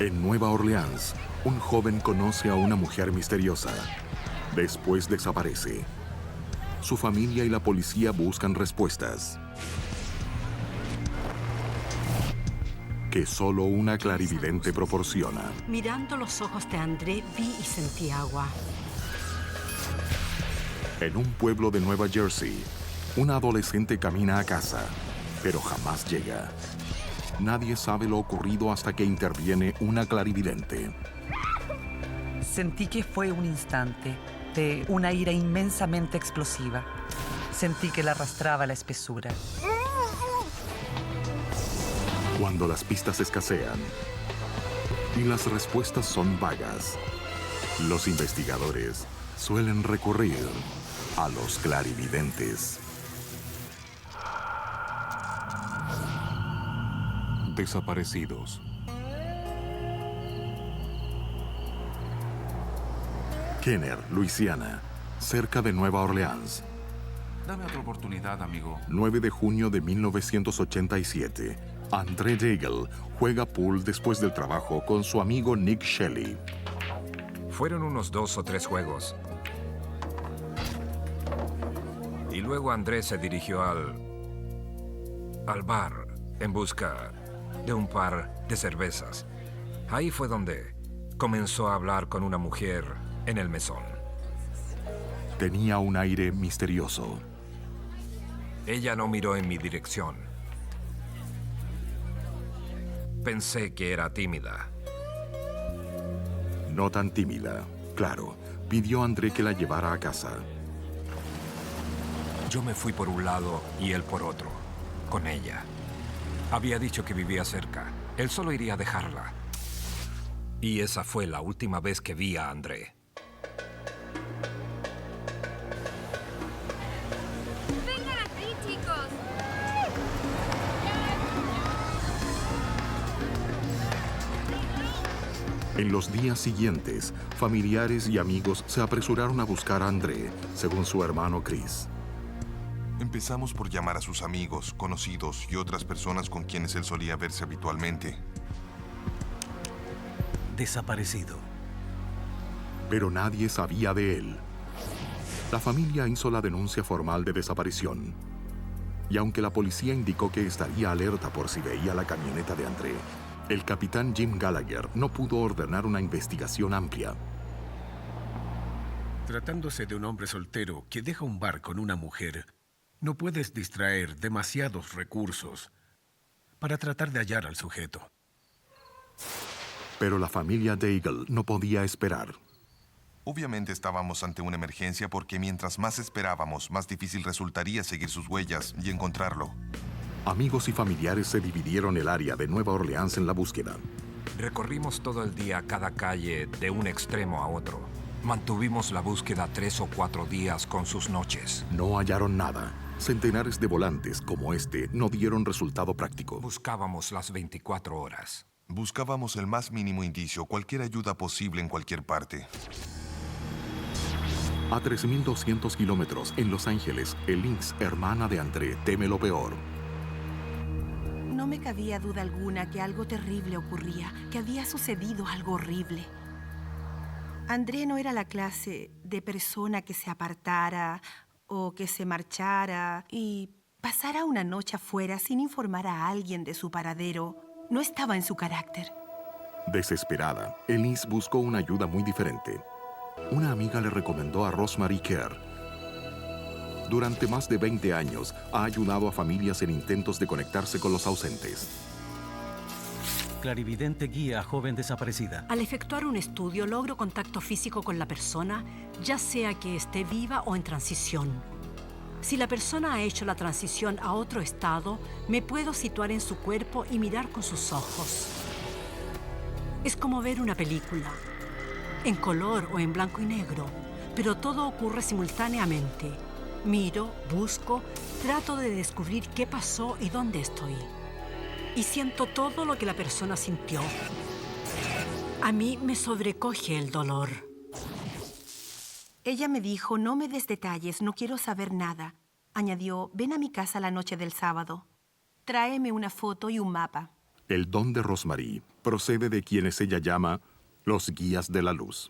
En Nueva Orleans, un joven conoce a una mujer misteriosa. Después desaparece. Su familia y la policía buscan respuestas que solo una clarividente proporciona. Mirando los ojos de André, vi y sentí agua. En un pueblo de Nueva Jersey, una adolescente camina a casa, pero jamás llega. Nadie sabe lo ocurrido hasta que interviene una clarividente. Sentí que fue un instante de una ira inmensamente explosiva. Sentí que la arrastraba a la espesura. Cuando las pistas escasean y las respuestas son vagas, los investigadores suelen recurrir a los clarividentes. Desaparecidos. Kenner, Luisiana, cerca de Nueva Orleans. Dame otra oportunidad, amigo. 9 de junio de 1987. André Daigle juega pool después del trabajo con su amigo Nick Shelley. Fueron unos 2 o 3 juegos. Y luego André se dirigió al bar en busca de un par de cervezas. Ahí fue donde comenzó a hablar con una mujer en el mesón. Tenía un aire misterioso. Ella no miró en mi dirección. Pensé que era tímida. No tan tímida, claro. Pidió a André que la llevara a casa. Yo me fui por un lado y él por otro, con ella. Había dicho que vivía cerca. Él solo iría a dejarla. Y esa fue la última vez que vi a André. ¡Vengan aquí, chicos! En los días siguientes, familiares y amigos se apresuraron a buscar a André, según su hermano Chris. Empezamos por llamar a sus amigos, conocidos y otras personas con quienes él solía verse habitualmente. Desaparecido. Pero nadie sabía de él. La familia hizo la denuncia formal de desaparición. Y aunque la policía indicó que estaría alerta por si veía la camioneta de André, el capitán Jim Gallagher no pudo ordenar una investigación amplia. Tratándose de un hombre soltero que deja un bar con una mujer, no puedes distraer demasiados recursos para tratar de hallar al sujeto. Pero la familia Daigle no podía esperar. Obviamente estábamos ante una emergencia porque mientras más esperábamos, más difícil resultaría seguir sus huellas y encontrarlo. Amigos y familiares se dividieron el área de Nueva Orleans en la búsqueda. Recorrimos todo el día cada calle de un extremo a otro. Mantuvimos la búsqueda 3 o 4 días con sus noches. No hallaron nada. Centenares de volantes como este no dieron resultado práctico. Buscábamos las 24 horas. Buscábamos el más mínimo indicio, cualquier ayuda posible en cualquier parte. A 3.200 kilómetros en Los Ángeles, el Lynx, hermana de André, teme lo peor. No me cabía duda alguna que algo terrible ocurría, que había sucedido algo horrible. André no era la clase de persona que se apartara o que se marchara y pasara una noche afuera sin informar a alguien de su paradero. No estaba en su carácter. Desesperada, Elise buscó una ayuda muy diferente. Una amiga le recomendó a Rosemary Kerr. Durante más de 20 años, ha ayudado a familias en intentos de conectarse con los ausentes. Clarividente guía a joven desaparecida. Al efectuar un estudio, logro contacto físico con la persona, ya sea que esté viva o en transición. Si la persona ha hecho la transición a otro estado, me puedo situar en su cuerpo y mirar con sus ojos. Es como ver una película, en color o en blanco y negro, pero todo ocurre simultáneamente. Miro, busco, trato de descubrir qué pasó y dónde estoy. Y siento todo lo que la persona sintió. A mí me sobrecoge el dolor. Ella me dijo, no me des detalles, no quiero saber nada. Añadió, ven a mi casa la noche del sábado. Tráeme una foto y un mapa. El don de Rosemary procede de quienes ella llama los guías de la luz.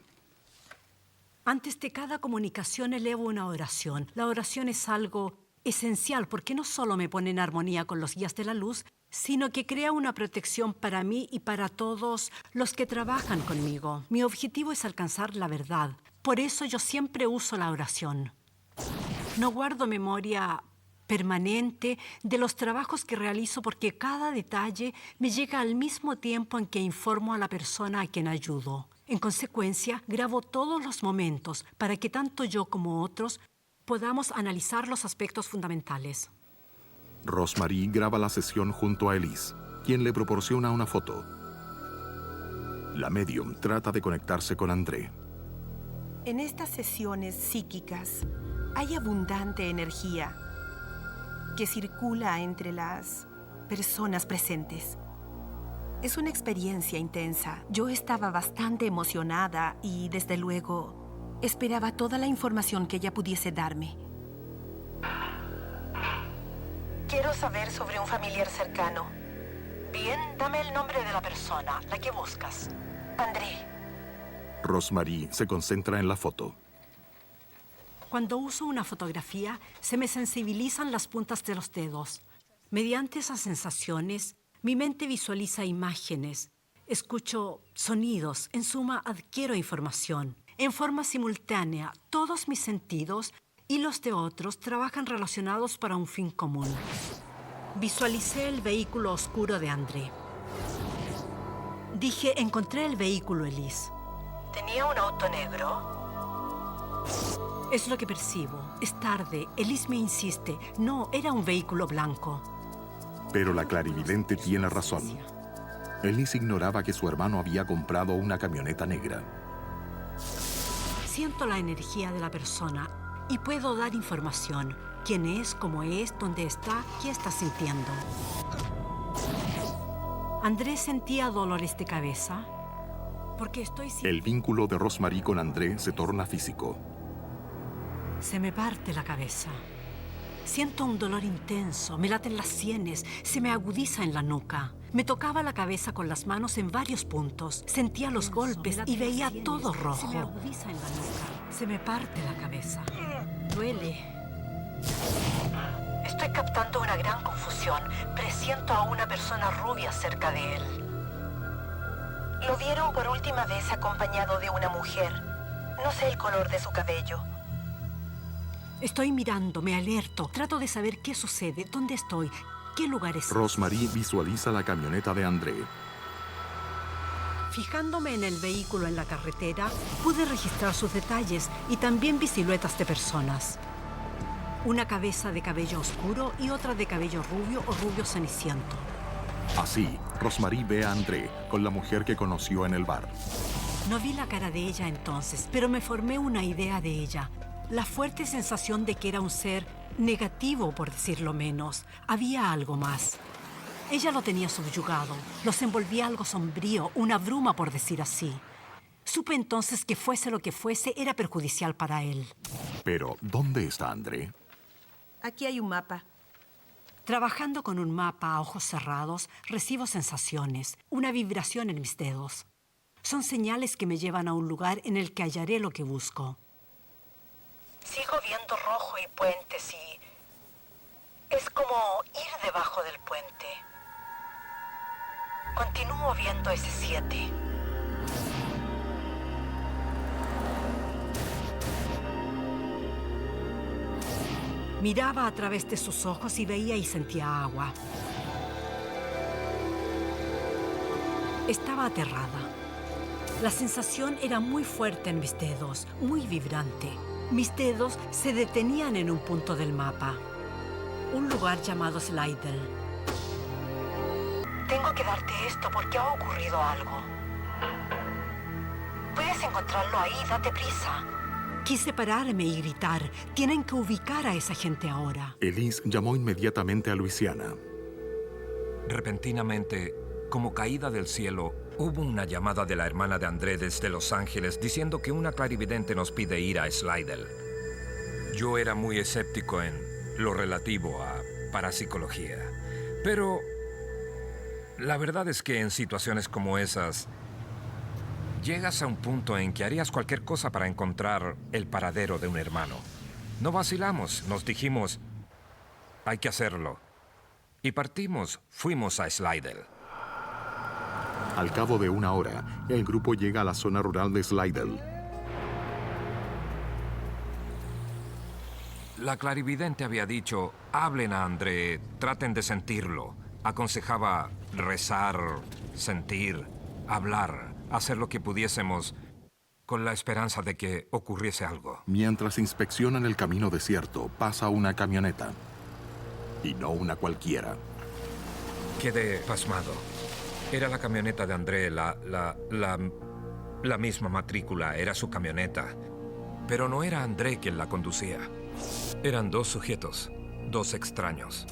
Antes de cada comunicación elevo una oración. La oración es algo esencial porque no solo me pone en armonía con los guías de la luz, sino que crea una protección para mí y para todos los que trabajan conmigo. Mi objetivo es alcanzar la verdad. Por eso yo siempre uso la oración. No guardo memoria permanente de los trabajos que realizo porque cada detalle me llega al mismo tiempo en que informo a la persona a quien ayudo. En consecuencia, grabo todos los momentos para que tanto yo como otros podamos analizar los aspectos fundamentales. Rosemary graba la sesión junto a Elise, quien le proporciona una foto. La medium trata de conectarse con André. En estas sesiones psíquicas hay abundante energía que circula entre las personas presentes. Es una experiencia intensa. Yo estaba bastante emocionada y, desde luego, esperaba toda la información que ella pudiese darme. Quiero saber sobre un familiar cercano. Bien, dame el nombre de la persona, la que buscas. André. Rosemary se concentra en la foto. Cuando uso una fotografía, se me sensibilizan las puntas de los dedos. Mediante esas sensaciones, mi mente visualiza imágenes, escucho sonidos, en suma, adquiero información. En forma simultánea, todos mis sentidos y los de otros trabajan relacionados para un fin común. Visualicé el vehículo oscuro de André. Dije, encontré el vehículo, Elise. ¿Tenía un auto negro? Es lo que percibo. Es tarde. Elise me insiste. No, era un vehículo blanco. Pero la clarividente tiene razón. Elise ignoraba que su hermano había comprado una camioneta negra. Siento la energía de la persona y puedo dar información. Quién es, cómo es, dónde está, qué está sintiendo. André sentía dolores de cabeza. Porque El vínculo de Rosemary con André se torna físico. Se me parte la cabeza. Siento un dolor intenso, me laten las sienes, se me agudiza en la nuca. Me tocaba la cabeza con las manos en varios puntos. Sentía los golpes y veía todo rojo. Se me agudiza en la nuca. Se me parte la cabeza. Duele. Estoy captando una gran confusión. Presiento a una persona rubia cerca de él. Lo vieron por última vez acompañado de una mujer. No sé el color de su cabello. Estoy mirando, me alerto. Trato de saber qué sucede, dónde estoy, qué lugar es. Rosemary visualiza la camioneta de André. Fijándome en el vehículo en la carretera, pude registrar sus detalles y también vi siluetas de personas. Una cabeza de cabello oscuro y otra de cabello rubio o rubio ceniciento. Así, Rosemary ve a André con la mujer que conoció en el bar. No vi la cara de ella entonces, pero me formé una idea de ella. La fuerte sensación de que era un ser negativo, por decirlo menos. Había algo más. Ella lo tenía subyugado. Los envolvía algo sombrío, una bruma, por decir así. Supe entonces que fuese lo que fuese, era perjudicial para él. Pero, ¿dónde está André? Aquí hay un mapa. Trabajando con un mapa a ojos cerrados, recibo sensaciones, una vibración en mis dedos. Son señales que me llevan a un lugar en el que hallaré lo que busco. Sigo viendo rojo y puentes y es como ir debajo del puente. Continúo viendo ese 7. Miraba a través de sus ojos y veía y sentía agua. Estaba aterrada. La sensación era muy fuerte en mis dedos, muy vibrante. Mis dedos se detenían en un punto del mapa. Un lugar llamado Slidell. Tengo que darte esto porque ha ocurrido algo. Puedes encontrarlo ahí, date prisa. Quise pararme y gritar. Tienen que ubicar a esa gente ahora. Elise llamó inmediatamente a Luisiana. Repentinamente, como caída del cielo, hubo una llamada de la hermana de André desde Los Ángeles diciendo que una clarividente nos pide ir a Slidell. Yo era muy escéptico en lo relativo a parapsicología, pero La verdad es que en situaciones como esas, llegas a un punto en que harías cualquier cosa para encontrar el paradero de un hermano. No vacilamos, nos dijimos, hay que hacerlo. Y partimos, fuimos a Slidell. Al cabo de una hora, el grupo llega a la zona rural de Slidell. La clarividente había dicho, hablen a André, traten de sentirlo. Aconsejaba rezar, sentir, hablar, hacer lo que pudiésemos con la esperanza de que ocurriese algo. Mientras inspeccionan el camino desierto, pasa una camioneta. Y no una cualquiera. Quedé pasmado. Era la camioneta de André, la misma matrícula, era su camioneta. Pero no era André quien la conducía. Eran dos sujetos, dos extraños.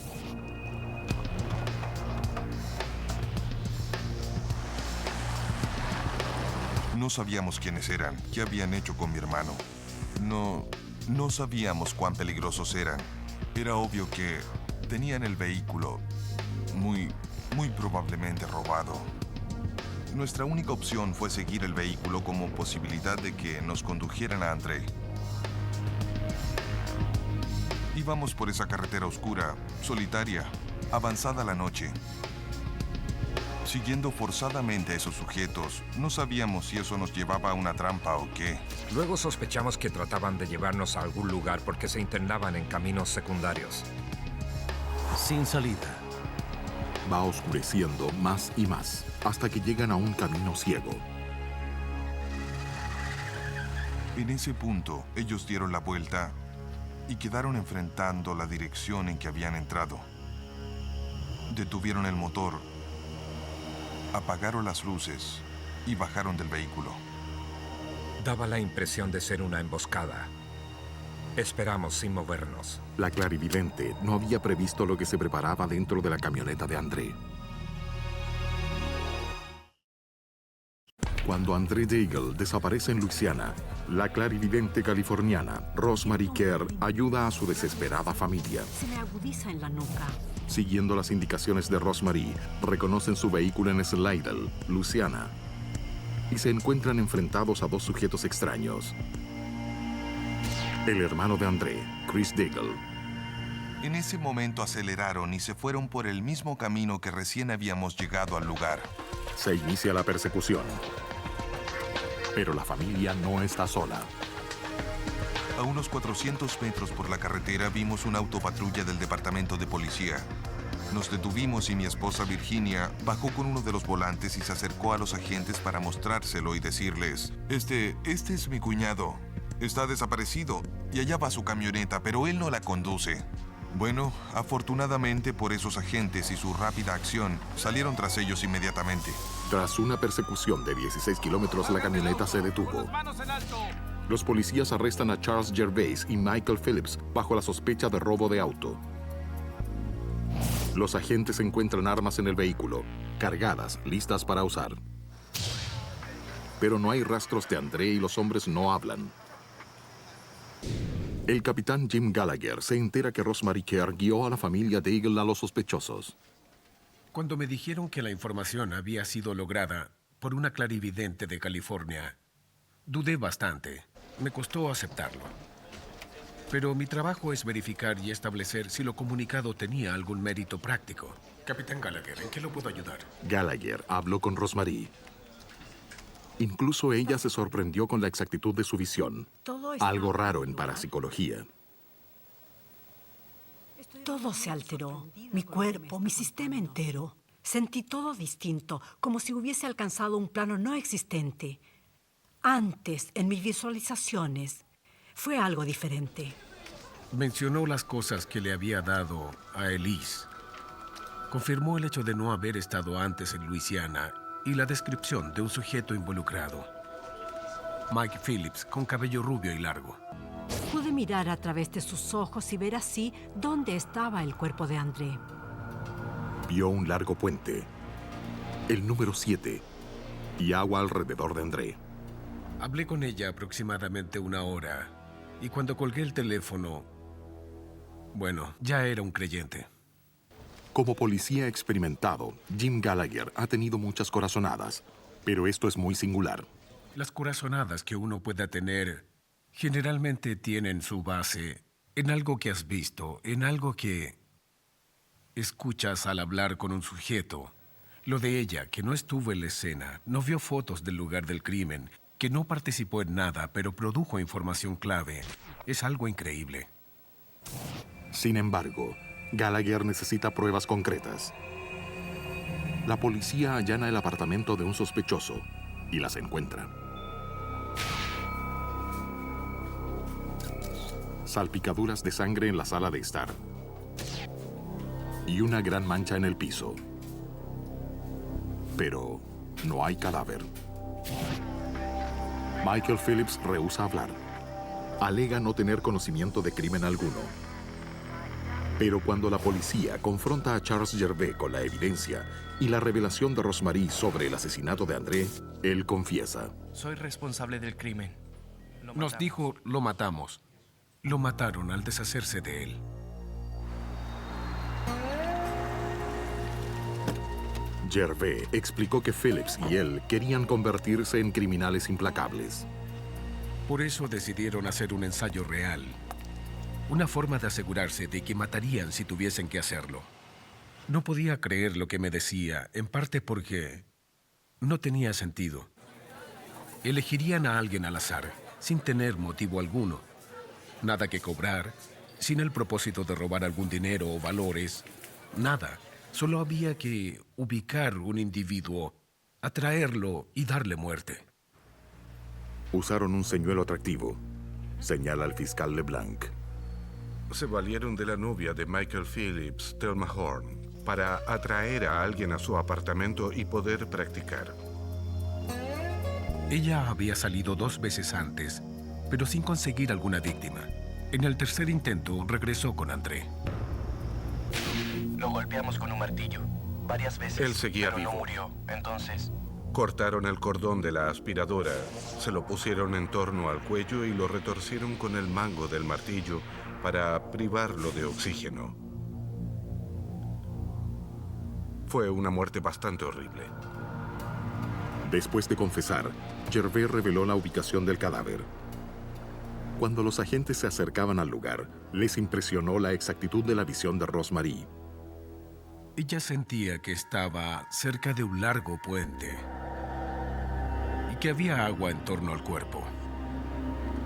No sabíamos quiénes eran, qué habían hecho con mi hermano. No sabíamos cuán peligrosos eran. Era obvio que tenían el vehículo muy probablemente robado. Nuestra única opción fue seguir el vehículo como posibilidad de que nos condujeran a André. Íbamos por esa carretera oscura, solitaria, avanzada la noche. Siguiendo forzadamente a esos sujetos, no sabíamos si eso nos llevaba a una trampa o qué. Luego sospechamos que trataban de llevarnos a algún lugar porque se internaban en caminos secundarios. Sin salida. Va oscureciendo más y más, hasta que llegan a un camino ciego. En ese punto, ellos dieron la vuelta y quedaron enfrentando la dirección en que habían entrado. Detuvieron el motor, apagaron las luces y bajaron del vehículo. Daba la impresión de ser una emboscada. Esperamos sin movernos. La clarividente no había previsto lo que se preparaba dentro de la camioneta de André. Cuando André Daigle desaparece en Luisiana, la clarividente californiana Rosemary Kerr ayuda a su desesperada familia. Se me agudiza en la nuca. Siguiendo las indicaciones de Rosemary, reconocen su vehículo en Slidell, Luisiana, y se encuentran enfrentados a dos sujetos extraños. El hermano de André, Chris Daigle. En ese momento aceleraron y se fueron por el mismo camino que recién habíamos llegado al lugar. Se inicia la persecución. Pero la familia no está sola. A unos 400 metros por la carretera vimos una autopatrulla del departamento de policía. Nos detuvimos y mi esposa Virginia bajó con uno de los volantes y se acercó a los agentes para mostrárselo y decirles, este es mi cuñado. Está desaparecido y allá va su camioneta, pero él no la conduce. Bueno, afortunadamente por esos agentes y su rápida acción, salieron tras ellos inmediatamente. Tras una persecución de 16 kilómetros, la camioneta se detuvo. Los policías arrestan a Charles Gervais y Michael Phillips bajo la sospecha de robo de auto. Los agentes encuentran armas en el vehículo, cargadas, listas para usar. Pero no hay rastros de André y los hombres no hablan. El capitán Jim Gallagher se entera que Rosemary Kerr guió a la familia Daigle a los sospechosos. Cuando me dijeron que la información había sido lograda por una clarividente de California, dudé bastante. Me costó aceptarlo. Pero mi trabajo es verificar y establecer si lo comunicado tenía algún mérito práctico. Capitán Gallagher, ¿en qué lo puedo ayudar? Gallagher habló con Rosemary. Incluso ella se sorprendió con la exactitud de su visión. Algo raro en parapsicología. Todo se alteró. Mi cuerpo, mi sistema entero. Sentí todo distinto, como si hubiese alcanzado un plano no existente. Antes, en mis visualizaciones, fue algo diferente. Mencionó las cosas que le había dado a Elise. Confirmó el hecho de no haber estado antes en Luisiana y la descripción de un sujeto involucrado. Mike Phillips, con cabello rubio y largo. Pude mirar a través de sus ojos y ver así dónde estaba el cuerpo de André. Vio un largo puente, el número 7, y agua alrededor de André. Hablé con ella aproximadamente una hora, y cuando colgué el teléfono, bueno, ya era un creyente. Como policía experimentado, Jim Gallagher ha tenido muchas corazonadas, pero esto es muy singular. Las corazonadas que uno pueda tener generalmente tienen su base en algo que has visto, en algo que escuchas al hablar con un sujeto. Lo de ella, que no estuvo en la escena, no vio fotos del lugar del crimen, que no participó en nada, pero produjo información clave, es algo increíble. Sin embargo, Gallagher necesita pruebas concretas. La policía allana el apartamento de un sospechoso y las encuentra. Salpicaduras de sangre en la sala de estar y una gran mancha en el piso. Pero no hay cadáver. Michael Phillips rehúsa hablar. Alega no tener conocimiento de crimen alguno. Pero cuando la policía confronta a Charles Gervais con la evidencia y la revelación de Rosemary sobre el asesinato de André, él confiesa. Soy responsable del crimen. Nos dijo, lo matamos. Lo mataron al deshacerse de él. Gervais explicó que Phillips y él querían convertirse en criminales implacables. Por eso decidieron hacer un ensayo real. Una forma de asegurarse de que matarían si tuviesen que hacerlo. No podía creer lo que me decía, en parte porque no tenía sentido. Elegirían a alguien al azar, sin tener motivo alguno. Nada que cobrar, sin el propósito de robar algún dinero o valores. Nada. Solo había que ubicar un individuo, atraerlo y darle muerte. Usaron un señuelo atractivo, señala el fiscal LeBlanc. Se valieron de la novia de Michael Phillips, Thelma Horn, para atraer a alguien a su apartamento y poder practicar. Ella había salido 2 veces antes, pero sin conseguir alguna víctima. En el tercer intento regresó con André. Lo golpeamos con un martillo varias veces. Él seguía pero vivo. no murió. Entonces, Cortaron el cordón de la aspiradora, se lo pusieron en torno al cuello y lo retorcieron con el mango del martillo para privarlo de oxígeno. Fue una muerte bastante horrible. Después de confesar, Gervais reveló la ubicación del cadáver. Cuando los agentes se acercaban al lugar, les impresionó la exactitud de la visión de Rosemary. Ella sentía que estaba cerca de un largo puente y que había agua en torno al cuerpo.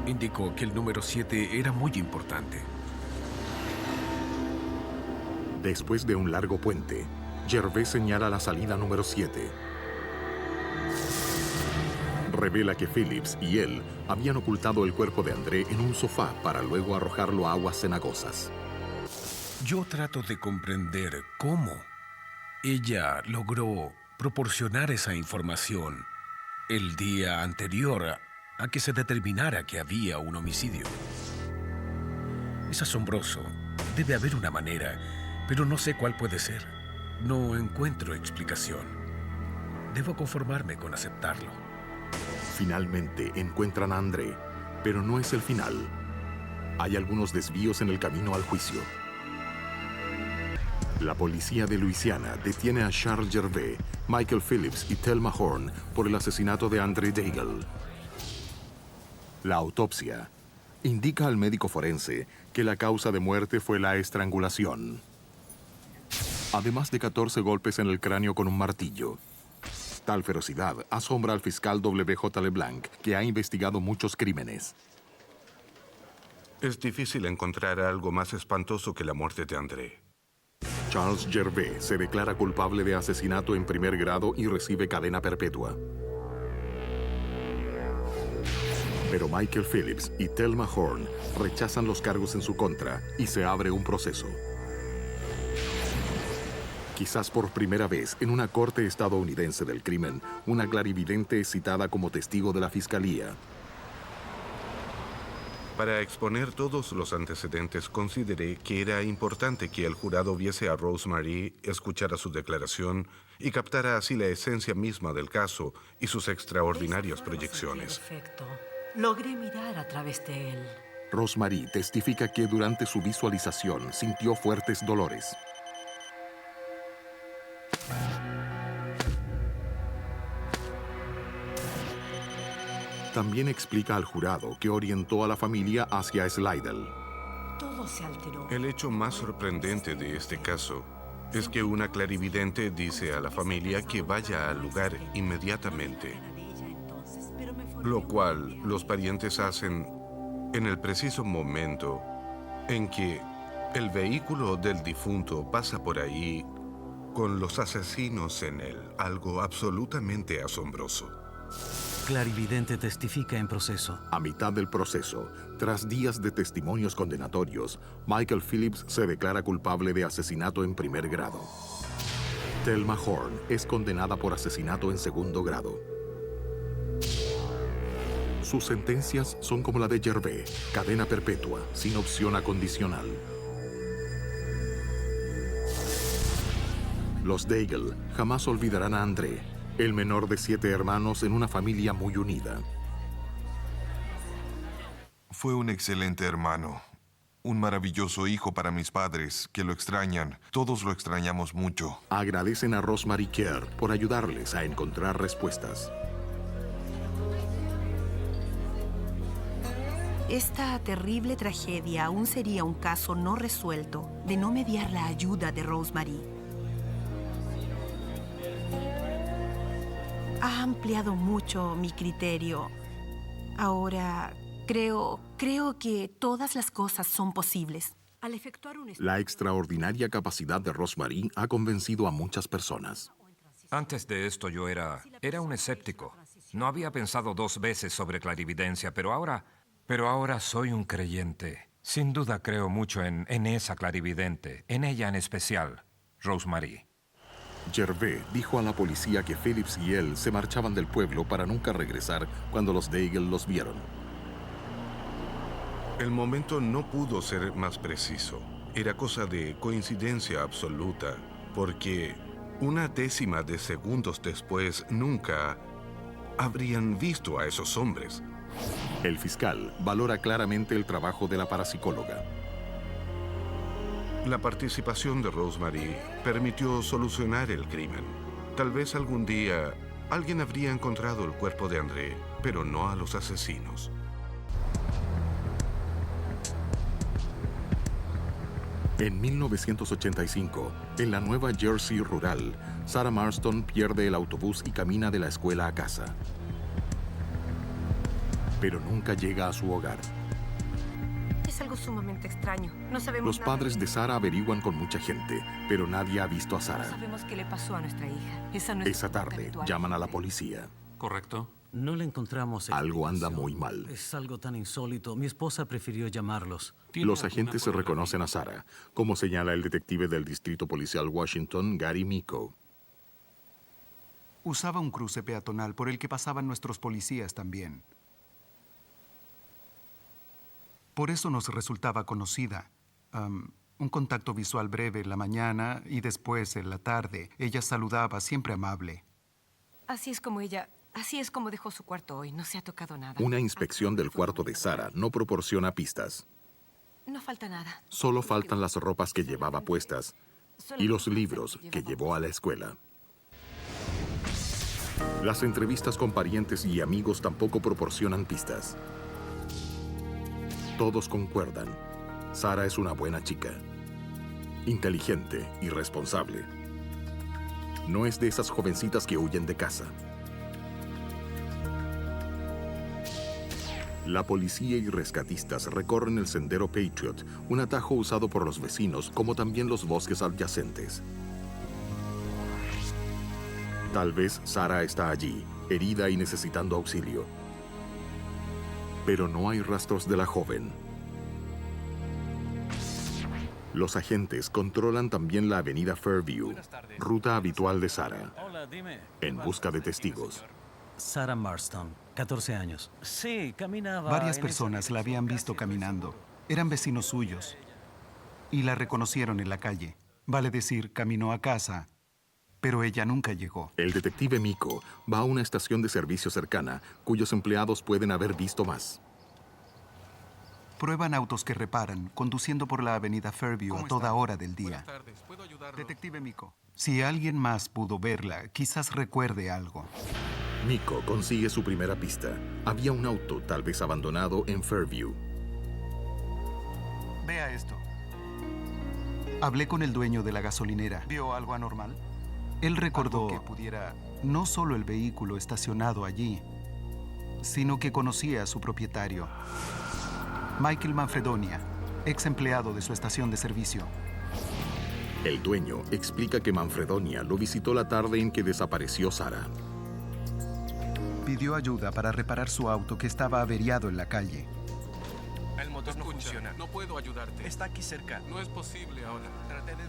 Indicó que el número 7 era muy importante. Después de un largo puente, Gervais señala la salida número 7. Revela que Phillips y él habían ocultado el cuerpo de André en un sofá para luego arrojarlo a aguas cenagosas. Yo trato de comprender cómo ella logró proporcionar esa información el día anterior a que se determinara que había un homicidio. Es asombroso. Debe haber una manera, pero no sé cuál puede ser. No encuentro explicación. Debo conformarme con aceptarlo. Finalmente encuentran a André, pero no es el final. Hay algunos desvíos en el camino al juicio. La policía de Luisiana detiene a Charles Gervais, Michael Phillips y Thelma Horn por el asesinato de André Daigle. La autopsia indica al médico forense que la causa de muerte fue la estrangulación, además de 14 golpes en el cráneo con un martillo. Tal ferocidad asombra al fiscal W.J. LeBlanc, que ha investigado muchos crímenes. Es difícil encontrar algo más espantoso que la muerte de André. Charles Gervais se declara culpable de asesinato en primer grado y recibe cadena perpetua. Pero Michael Phillips y Thelma Horn rechazan los cargos en su contra y se abre un proceso. Quizás por primera vez en una corte estadounidense del crimen, una clarividente es citada como testigo de la fiscalía. Para exponer todos los antecedentes, consideré que era importante que el jurado viese a Rosemary, escuchara su declaración y captara así la esencia misma del caso y sus extraordinarias proyecciones. Perfecto. Logré mirar a través de él. Rosemary testifica que durante su visualización sintió fuertes dolores. También explica al jurado que orientó a la familia hacia Slidell. Todo se alteró. El hecho más sorprendente de este caso es que una clarividente dice a la familia que vaya al lugar inmediatamente, lo cual los parientes hacen en el preciso momento en que el vehículo del difunto pasa por ahí con los asesinos en él, algo absolutamente asombroso. Clarividente testifica en proceso. A mitad del proceso, tras días de testimonios condenatorios, Michael Phillips se declara culpable de asesinato en primer grado. Thelma Horn es condenada por asesinato en segundo grado. Sus sentencias son como la de Gervais, cadena perpetua, sin opción a condicional. Los Daigle jamás olvidarán a André, el menor de 7 hermanos en una familia muy unida. Fue un excelente hermano, un maravilloso hijo para mis padres, que lo extrañan. Todos lo extrañamos mucho. Agradecen a Rosemary Kerr por ayudarles a encontrar respuestas. Esta terrible tragedia aún sería un caso no resuelto de no mediar la ayuda de Rosemary. Ha ampliado mucho mi criterio. Ahora creo que todas las cosas son posibles. Al efectuar un La extraordinaria capacidad de Rosemary ha convencido a muchas personas. Antes de esto yo era un escéptico. No había pensado 2 veces sobre clarividencia, pero ahora soy un creyente. Sin duda creo mucho en esa clarividente, en ella en especial, Rosemary. Gervais dijo a la policía que Phillips y él se marchaban del pueblo para nunca regresar cuando los Daigle los vieron. El momento no pudo ser más preciso. Era cosa de coincidencia absoluta, porque una décima de segundos después nunca habrían visto a esos hombres. El fiscal valora claramente el trabajo de la parapsicóloga. La participación de Rosemary permitió solucionar el crimen. Tal vez algún día alguien habría encontrado el cuerpo de André, pero no a los asesinos. En 1985, en la Nueva Jersey rural, Sarah Marston pierde el autobús y camina de la escuela a casa. Pero nunca llega a su hogar. Es algo sumamente extraño. No sabemos Los padres de Sarah averiguan con mucha gente, pero nadie ha visto a No Sarah. sabemos qué le pasó a nuestra hija. Esa no es Esa tarde, llaman a la policía. ¿Correcto? No le encontramos Algo anda explicación. muy mal. Es algo tan insólito. Mi esposa prefirió llamarlos. Los agentes se reconocen a Sarah, como señala el detective del Distrito Policial Washington, Gary Miko. Usaba un cruce peatonal por el que pasaban nuestros policías también. Por eso nos resultaba conocida. Un contacto visual breve en la mañana y después en la tarde. Ella saludaba, siempre amable. Así es como dejó su cuarto hoy. No se ha tocado nada. Una inspección del cuarto de Sarah no proporciona pistas. No falta nada. Solo faltan las ropas que llevaba puestas y los libros que llevó a la escuela. Las entrevistas con parientes y amigos tampoco proporcionan pistas. Todos concuerdan. Sarah es una buena chica. Inteligente y responsable. No es de esas jovencitas que huyen de casa. La policía y rescatistas recorren el sendero Patriot, un atajo usado por los vecinos, como también los bosques adyacentes. Tal vez Sarah está allí, herida y necesitando auxilio. Pero no hay rastros de la joven. Los agentes controlan también la avenida Fairview, ruta habitual de Sarah, Hola, dime. en busca de testigos. Sarah Marston, 14 años. Sí, caminaba. Varias personas la habían visto caminando. Eran vecinos suyos. Y la reconocieron en la calle. Vale decir, caminó a casa, pero ella nunca llegó. El detective Miko va a una estación de servicio cercana, cuyos empleados pueden haber visto más. Prueban autos que reparan, conduciendo por la avenida Fairview a toda hora del día. ¿Puedo ayudarlo? Detective Miko. Si alguien más pudo verla, quizás recuerde algo. Nico consigue su primera pista. Había un auto, tal vez abandonado, en Fairview. Vea esto. Hablé con el dueño de la gasolinera. ¿Vio algo anormal? Él recordó que pudiera no solo el vehículo estacionado allí, sino que conocía a su propietario, Michael Manfredonia, ex empleado de su estación de servicio. El dueño explica que Manfredonia lo visitó la tarde en que desapareció Sara. Pidió ayuda para reparar su auto que estaba averiado en la calle. El motor no funciona. No puedo ayudarte. Está aquí cerca. No es posible ahora.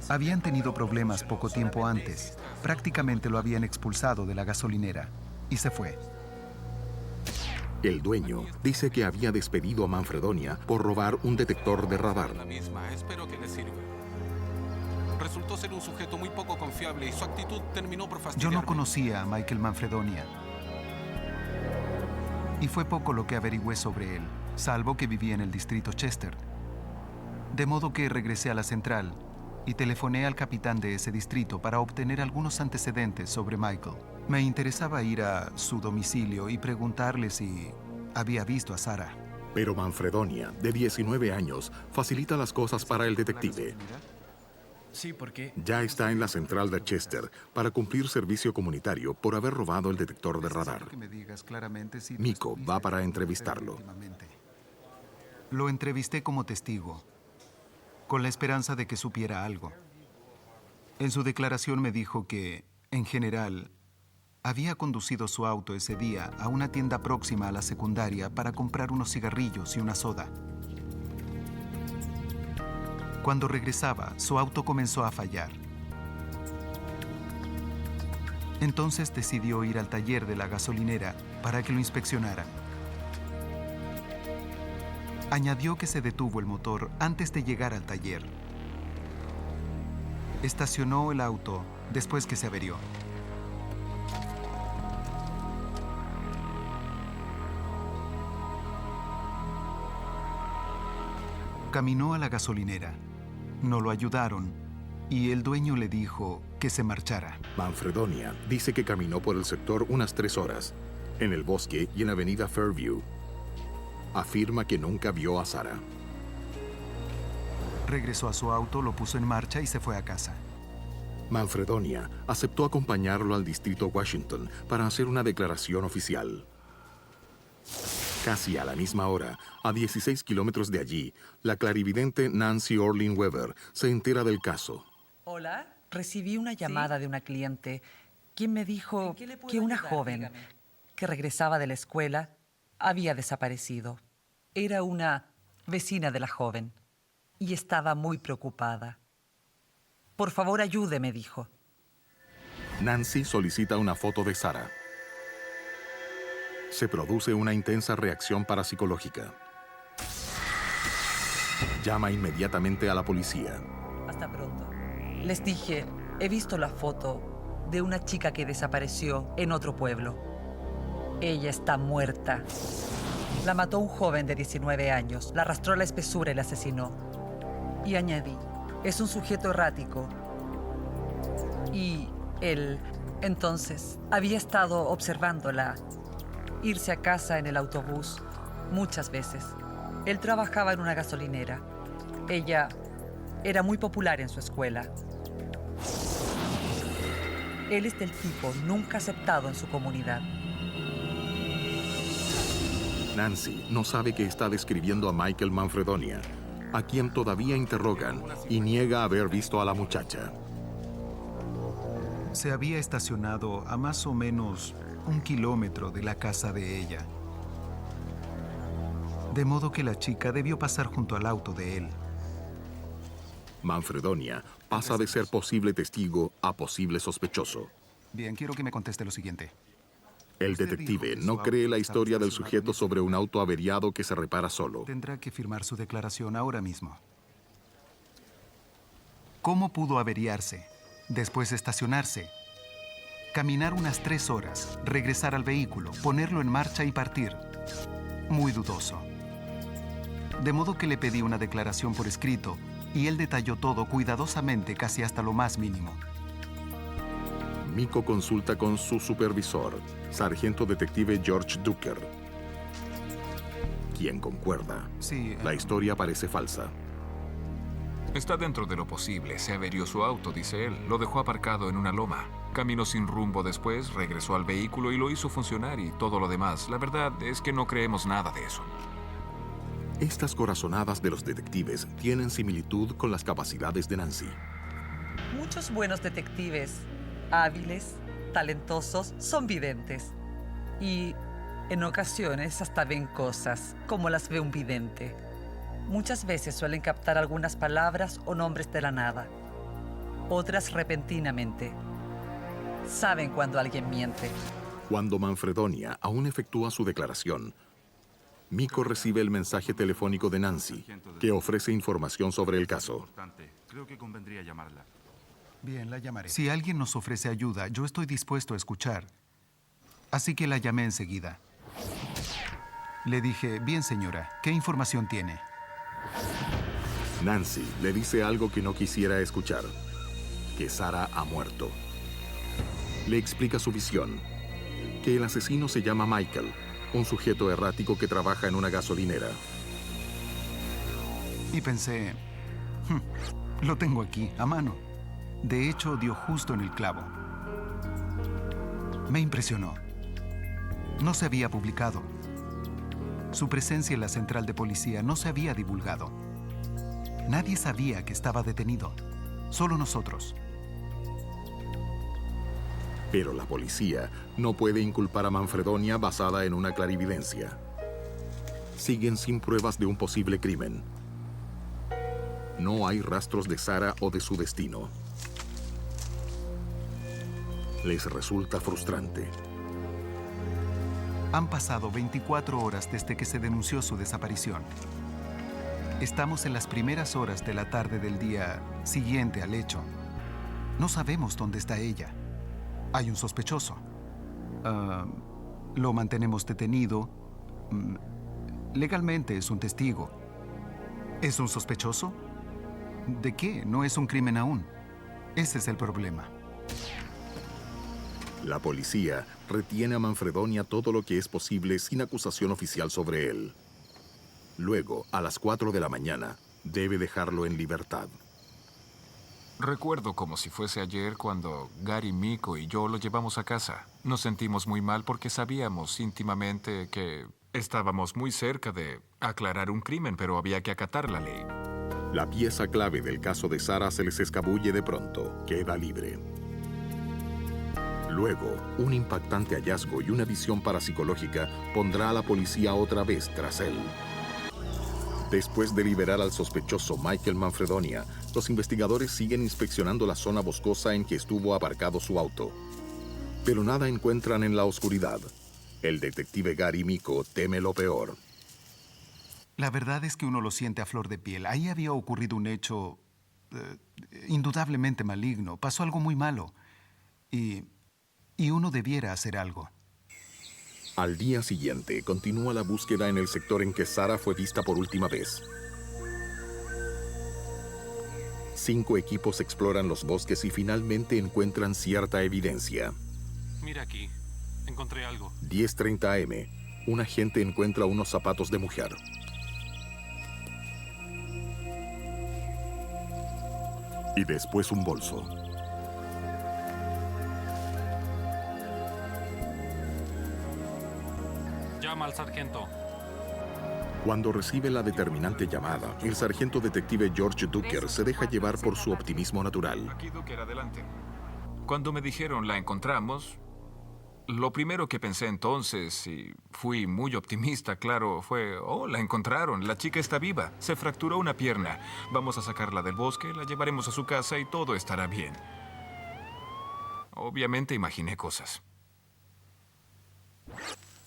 Habían tenido problemas poco tiempo antes. Prácticamente lo habían expulsado de la gasolinera y se fue. El dueño dice que había despedido a Manfredonia por robar un detector de radar. La misma. Espero que le sirva. Resultó ser un sujeto muy poco confiable y su actitud terminó por Yo fastidiarme. no conocía a Michael Manfredonia. Y fue poco lo que averigüé sobre él, salvo que vivía en el distrito Chester. De modo que regresé a la central y telefoné al capitán de ese distrito para obtener algunos antecedentes sobre Michael. Me interesaba ir a su domicilio y preguntarle si había visto a Sara. Pero Manfredonia, de 19 años, facilita las cosas para el detective. Sí, porque Ya está en la central de Chester para cumplir servicio comunitario por haber robado el detector de radar. Nico va para entrevistarlo. Lo entrevisté como testigo, con la esperanza de que supiera algo. En su declaración me dijo que, en general, había conducido su auto ese día a una tienda próxima a la secundaria para comprar unos cigarrillos y una soda. Cuando regresaba, su auto comenzó a fallar. Entonces decidió ir al taller de la gasolinera para que lo inspeccionaran. Añadió que se detuvo el motor antes de llegar al taller. Estacionó el auto después que se averió. Caminó a la gasolinera. No lo ayudaron y el dueño le dijo que se marchara. Manfredonia dice que caminó por el sector unas 3 horas, en el bosque y en la avenida Fairview. Afirma que nunca vio a Sara. Regresó a su auto, lo puso en marcha y se fue a casa. Manfredonia aceptó acompañarlo al distrito Washington para hacer una declaración oficial. Casi a la misma hora, a 16 kilómetros de allí, la clarividente Nancy Orlean Weber se entera del caso. Hola, recibí una llamada de una cliente quien me dijo que una joven que regresaba de la escuela había desaparecido. Era una vecina de la joven y estaba muy preocupada. Por favor, ayúdeme, dijo. Nancy solicita una foto de Sara. Se produce una intensa reacción parapsicológica. Llama inmediatamente a la policía. Hasta pronto. Les dije, he visto la foto de una chica que desapareció en otro pueblo. Ella está muerta. La mató un joven de 19 años, la arrastró a la espesura y la asesinó. Y añadí, es un sujeto errático. Y él, entonces, había estado observándola irse a casa en el autobús muchas veces. Él trabajaba en una gasolinera. Ella era muy popular en su escuela. Él es del tipo nunca aceptado en su comunidad. Nancy no sabe que está describiendo a Michael Manfredonia, a quien todavía interrogan y niega haber visto a la muchacha. Se había estacionado a más o menos 1 kilómetro de la casa de ella. De modo que la chica debió pasar junto al auto de él. Manfredonia pasa de ser posible testigo a posible sospechoso. Bien, quiero que me conteste lo siguiente. El detective no cree la historia del sujeto sobre un auto averiado que se repara solo. Tendrá que firmar su declaración ahora mismo. ¿Cómo pudo averiarse? Después estacionarse, caminar unas 3 horas, regresar al vehículo, ponerlo en marcha y partir. Muy dudoso. De modo que le pedí una declaración por escrito y él detalló todo cuidadosamente, casi hasta lo más mínimo. Miko consulta con su supervisor, sargento detective George Ducker, quien concuerda. Sí. La historia parece falsa. Está dentro de lo posible. Se averió su auto, dice él. Lo dejó aparcado en una loma. Caminó sin rumbo después, regresó al vehículo y lo hizo funcionar y todo lo demás. La verdad es que no creemos nada de eso. Estas corazonadas de los detectives tienen similitud con las capacidades de Nancy. Muchos buenos detectives, hábiles, talentosos, son videntes. Y en ocasiones hasta ven cosas como las ve un vidente. Muchas veces suelen captar algunas palabras o nombres de la nada. Otras repentinamente. Saben cuando alguien miente. Cuando Manfredonia aún efectúa su declaración, Miko recibe el mensaje telefónico de Nancy, que ofrece información sobre el caso. Creo que convendría llamarla. Bien, la llamaré. Si alguien nos ofrece ayuda, yo estoy dispuesto a escuchar. Así que la llamé enseguida. Le dije, bien señora, ¿qué información tiene? Nancy le dice algo que no quisiera escuchar, que Sarah ha muerto. Le explica su visión, que el asesino se llama Michael, un sujeto errático que trabaja en una gasolinera. Y pensé, lo tengo aquí, a mano. De hecho, dio justo en el clavo. Me impresionó. No se había publicado. Su presencia en la central de policía no se había divulgado. Nadie sabía que estaba detenido. Solo nosotros. Pero la policía no puede inculpar a Manfredonia basada en una clarividencia. Siguen sin pruebas de un posible crimen. No hay rastros de Sarah o de su destino. Les resulta frustrante. Han pasado 24 horas desde que se denunció su desaparición. Estamos en las primeras horas de la tarde del día siguiente al hecho. No sabemos dónde está ella. Hay un sospechoso. Lo mantenemos detenido. Legalmente es un testigo. ¿Es un sospechoso? ¿De qué? No es un crimen aún. Ese es el problema. La policía retiene a Manfredonia todo lo que es posible sin acusación oficial sobre él. Luego, a las 4 de la mañana, debe dejarlo en libertad. Recuerdo como si fuese ayer cuando Gary, Miko y yo lo llevamos a casa. Nos sentimos muy mal porque sabíamos íntimamente que estábamos muy cerca de aclarar un crimen, pero había que acatar la ley. La pieza clave del caso de Sarah se les escabulle de pronto. Queda libre. Luego, un impactante hallazgo y una visión parapsicológica pondrá a la policía otra vez tras él. Después de liberar al sospechoso Michael Manfredonia, los investigadores siguen inspeccionando la zona boscosa en que estuvo aparcado su auto. Pero nada encuentran en la oscuridad. El detective Gary Miko teme lo peor. La verdad es que uno lo siente a flor de piel. Ahí había ocurrido un hecho indudablemente maligno. Pasó algo muy malo. Y uno debiera hacer algo. Al día siguiente, continúa la búsqueda en el sector en que Sarah fue vista por última vez. 5 equipos exploran los bosques y finalmente encuentran cierta evidencia. Mira aquí, encontré algo. 10:30 am, un agente encuentra unos zapatos de mujer. Y después un bolso. Llama al sargento. Cuando recibe la determinante llamada, el sargento detective George Ducker se deja llevar por su optimismo natural. Aquí, Ducker, adelante. Cuando me dijeron la encontramos, lo primero que pensé entonces, y fui muy optimista, claro, fue, la encontraron, la chica está viva, se fracturó una pierna. Vamos a sacarla del bosque, la llevaremos a su casa y todo estará bien. Obviamente imaginé cosas.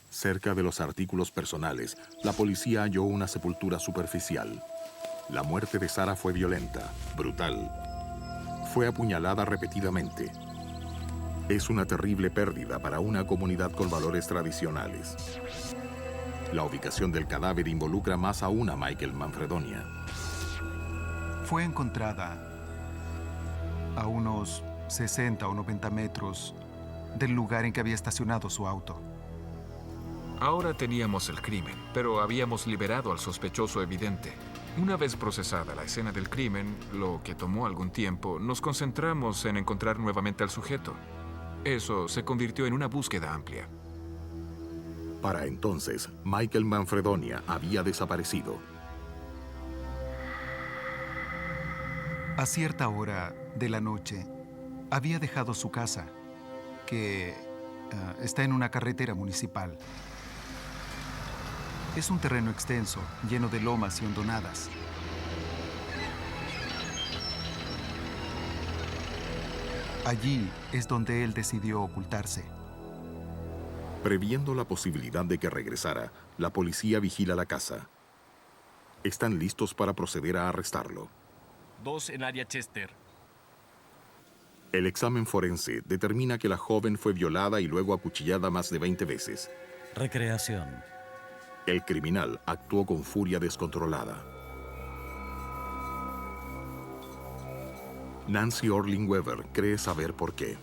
Cerca de los artículos personales, la policía halló una sepultura superficial. La muerte de Sarah fue violenta, brutal. Fue apuñalada repetidamente. Es una terrible pérdida para una comunidad con valores tradicionales. La ubicación del cadáver involucra más aún a Michael Manfredonia. Fue encontrada a unos 60 o 90 metros del lugar en que había estacionado su auto. Ahora teníamos el crimen, pero habíamos liberado al sospechoso evidente. Una vez procesada la escena del crimen, lo que tomó algún tiempo, nos concentramos en encontrar nuevamente al sujeto. Eso se convirtió en una búsqueda amplia. Para entonces, Michael Manfredonia había desaparecido. A cierta hora de la noche, había dejado su casa, que está en una carretera municipal. Es un terreno extenso, lleno de lomas y hondonadas. Allí es donde él decidió ocultarse. Previendo la posibilidad de que regresara, la policía vigila la casa. Están listos para proceder a arrestarlo. 2 en área Chester. El examen forense determina que la joven fue violada y luego acuchillada más de 20 veces. Recreación. El criminal actuó con furia descontrolada. Nancy Orling Weber cree saber por qué.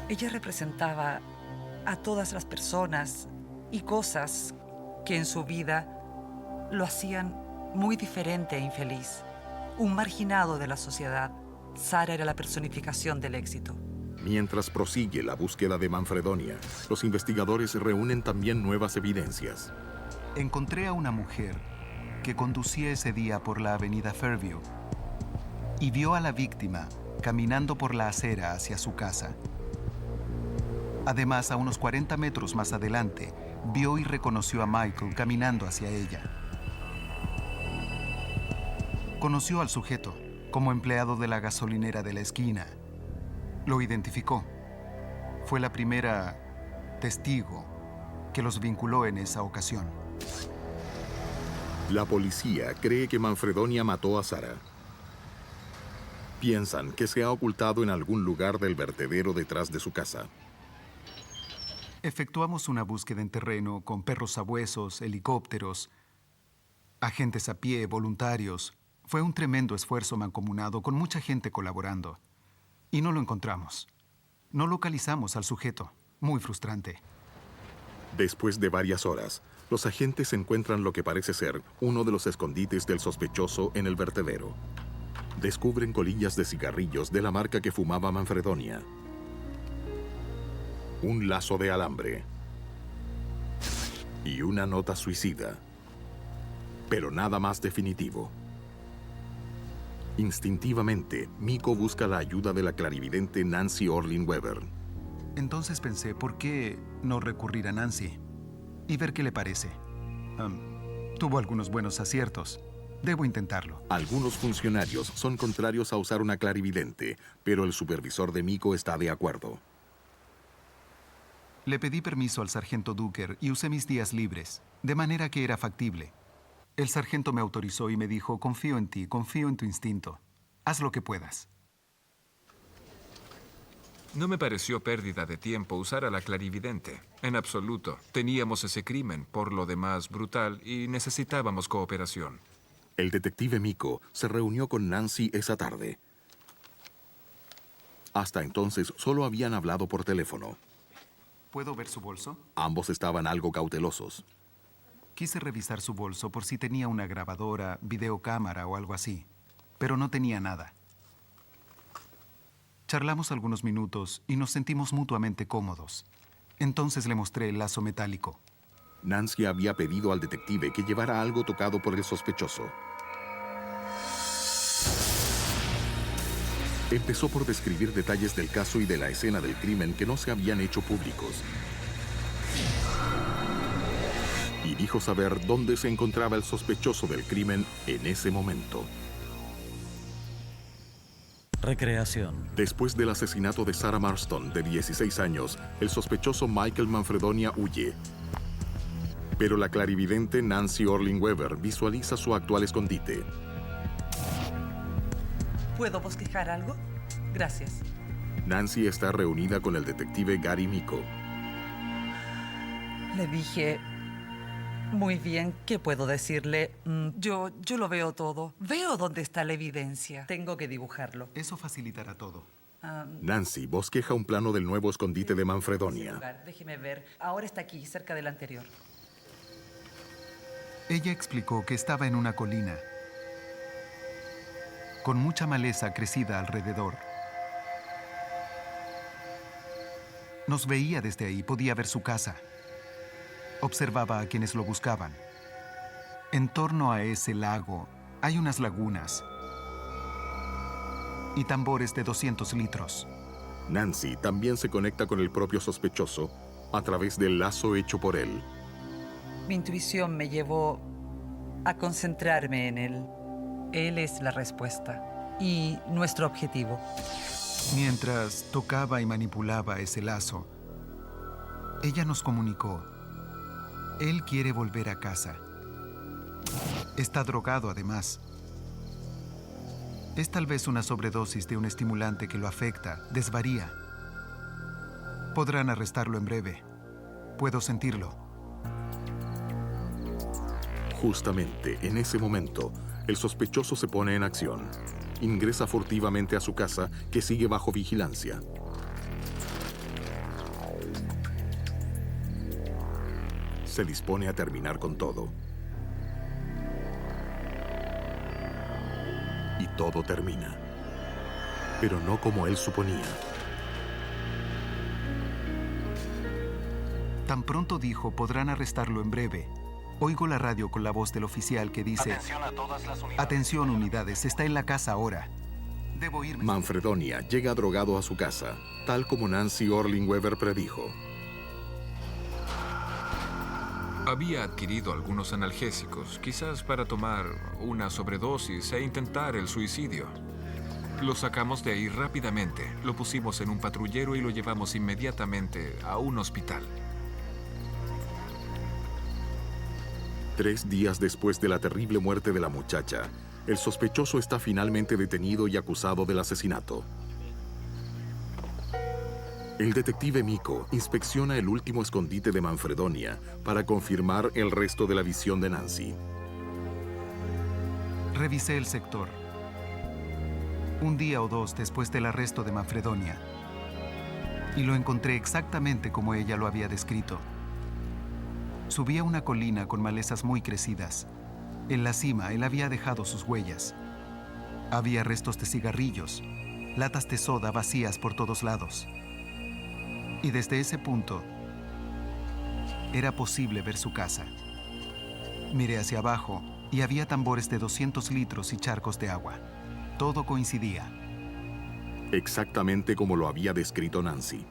Ella representaba a todas las personas y cosas que en su vida lo hacían muy diferente e infeliz. Un marginado de la sociedad, Sara era la personificación del éxito. Mientras prosigue la búsqueda de Manfredonia, los investigadores reúnen también nuevas evidencias. Encontré a una mujer que conducía ese día por la avenida Fairview y vio a la víctima caminando por la acera hacia su casa. Además, a unos 40 metros más adelante, vio y reconoció a Michael caminando hacia ella. Conoció al sujeto como empleado de la gasolinera de la esquina. Lo identificó. Fue la primera testigo que los vinculó en esa ocasión. La policía cree que Manfredonia mató a Sara. Piensan que se ha ocultado en algún lugar del vertedero detrás de su casa. Efectuamos una búsqueda en terreno con perros sabuesos, helicópteros, agentes a pie, voluntarios. Fue un tremendo esfuerzo mancomunado con mucha gente colaborando. Y no lo encontramos. No localizamos al sujeto. Muy frustrante. Después de varias horas, los agentes encuentran lo que parece ser uno de los escondites del sospechoso en el vertedero. Descubren colillas de cigarrillos de la marca que fumaba Manfredonia. Un lazo de alambre. Y una nota suicida. Pero nada más definitivo. Instintivamente, Miko busca la ayuda de la clarividente Nancy Orling Weber. Entonces pensé, ¿por qué no recurrir a Nancy? Y ver qué le parece. Tuvo algunos buenos aciertos. Debo intentarlo. Algunos funcionarios son contrarios a usar una clarividente, pero el supervisor de Miko está de acuerdo. Le pedí permiso al sargento Duker y usé mis días libres, de manera que era factible. El sargento me autorizó y me dijo, confío en ti, confío en tu instinto. Haz lo que puedas. No me pareció pérdida de tiempo usar a la clarividente. En absoluto. Teníamos ese crimen, por lo demás brutal, y necesitábamos cooperación. El detective Miko se reunió con Nancy esa tarde. Hasta entonces solo habían hablado por teléfono. ¿Puedo ver su bolso? Ambos estaban algo cautelosos. Quise revisar su bolso por si tenía una grabadora, videocámara o algo así, pero no tenía nada. Charlamos algunos minutos y nos sentimos mutuamente cómodos. Entonces le mostré el lazo metálico. Nancy había pedido al detective que llevara algo tocado por el sospechoso. Empezó por describir detalles del caso y de la escena del crimen que no se habían hecho públicos. Y dijo saber dónde se encontraba el sospechoso del crimen en ese momento. Recreación. Después del asesinato de Sarah Marston, de 16 años, el sospechoso Michael Manfredonia huye. Pero la clarividente Nancy Orling Weber visualiza su actual escondite. ¿Puedo bosquejar algo? Gracias. Nancy está reunida con el detective Gary Miko. Le dije Muy bien, ¿qué puedo decirle? Yo lo veo todo. Veo dónde está la evidencia. Tengo que dibujarlo. Eso facilitará todo. Nancy bosqueja un plano del nuevo escondite de Manfredonia. Déjeme ver. Ahora está aquí, cerca del anterior. Ella explicó que estaba en una colina, con mucha maleza crecida alrededor. Nos veía desde ahí, podía ver su casa. Observaba a quienes lo buscaban. En torno a ese lago hay unas lagunas y tambores de 200 litros. Nancy también se conecta con el propio sospechoso a través del lazo hecho por él. Mi intuición me llevó a concentrarme en él. Él es la respuesta y nuestro objetivo. Mientras tocaba y manipulaba ese lazo, ella nos comunicó: él quiere volver a casa. Está drogado además. Es tal vez una sobredosis de un estimulante que lo afecta, desvaría. Podrán arrestarlo en breve. Puedo sentirlo. Justamente en ese momento, el sospechoso se pone en acción. Ingresa furtivamente a su casa, que sigue bajo vigilancia. Se dispone a terminar con todo. Y todo termina. Pero no como él suponía. Tan pronto dijo, podrán arrestarlo en breve. Oigo la radio con la voz del oficial que dice: Atención a todas las unidades. Atención, unidades, está en la casa ahora. Debo irme. Manfredonia llega drogado a su casa, tal como Nancy Orling Weber predijo. Había adquirido algunos analgésicos, quizás para tomar una sobredosis e intentar el suicidio. Lo sacamos de ahí rápidamente, lo pusimos en un patrullero y lo llevamos inmediatamente a un hospital. 3 días después de la terrible muerte de la muchacha, el sospechoso está finalmente detenido y acusado del asesinato. El detective Miko inspecciona el último escondite de Manfredonia para confirmar el resto de la visión de Nancy. Revisé el sector. Un día o dos después del arresto de Manfredonia. Y lo encontré exactamente como ella lo había descrito. Subía una colina con malezas muy crecidas. En la cima, él había dejado sus huellas. Había restos de cigarrillos, latas de soda vacías por todos lados. Y desde ese punto, era posible ver su casa. Miré hacia abajo y había tambores de 200 litros y charcos de agua. Todo coincidía. Exactamente como lo había descrito Nancy.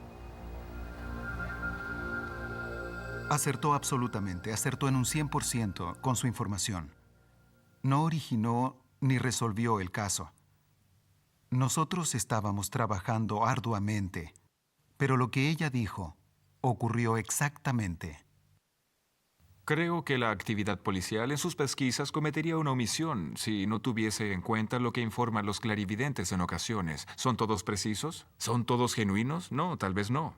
Acertó absolutamente, acertó en un 100% con su información. No originó ni resolvió el caso. Nosotros estábamos trabajando arduamente, pero lo que ella dijo ocurrió exactamente. Creo que la actividad policial en sus pesquisas cometería una omisión si no tuviese en cuenta lo que informan los clarividentes en ocasiones. ¿Son todos precisos? ¿Son todos genuinos? No, tal vez no.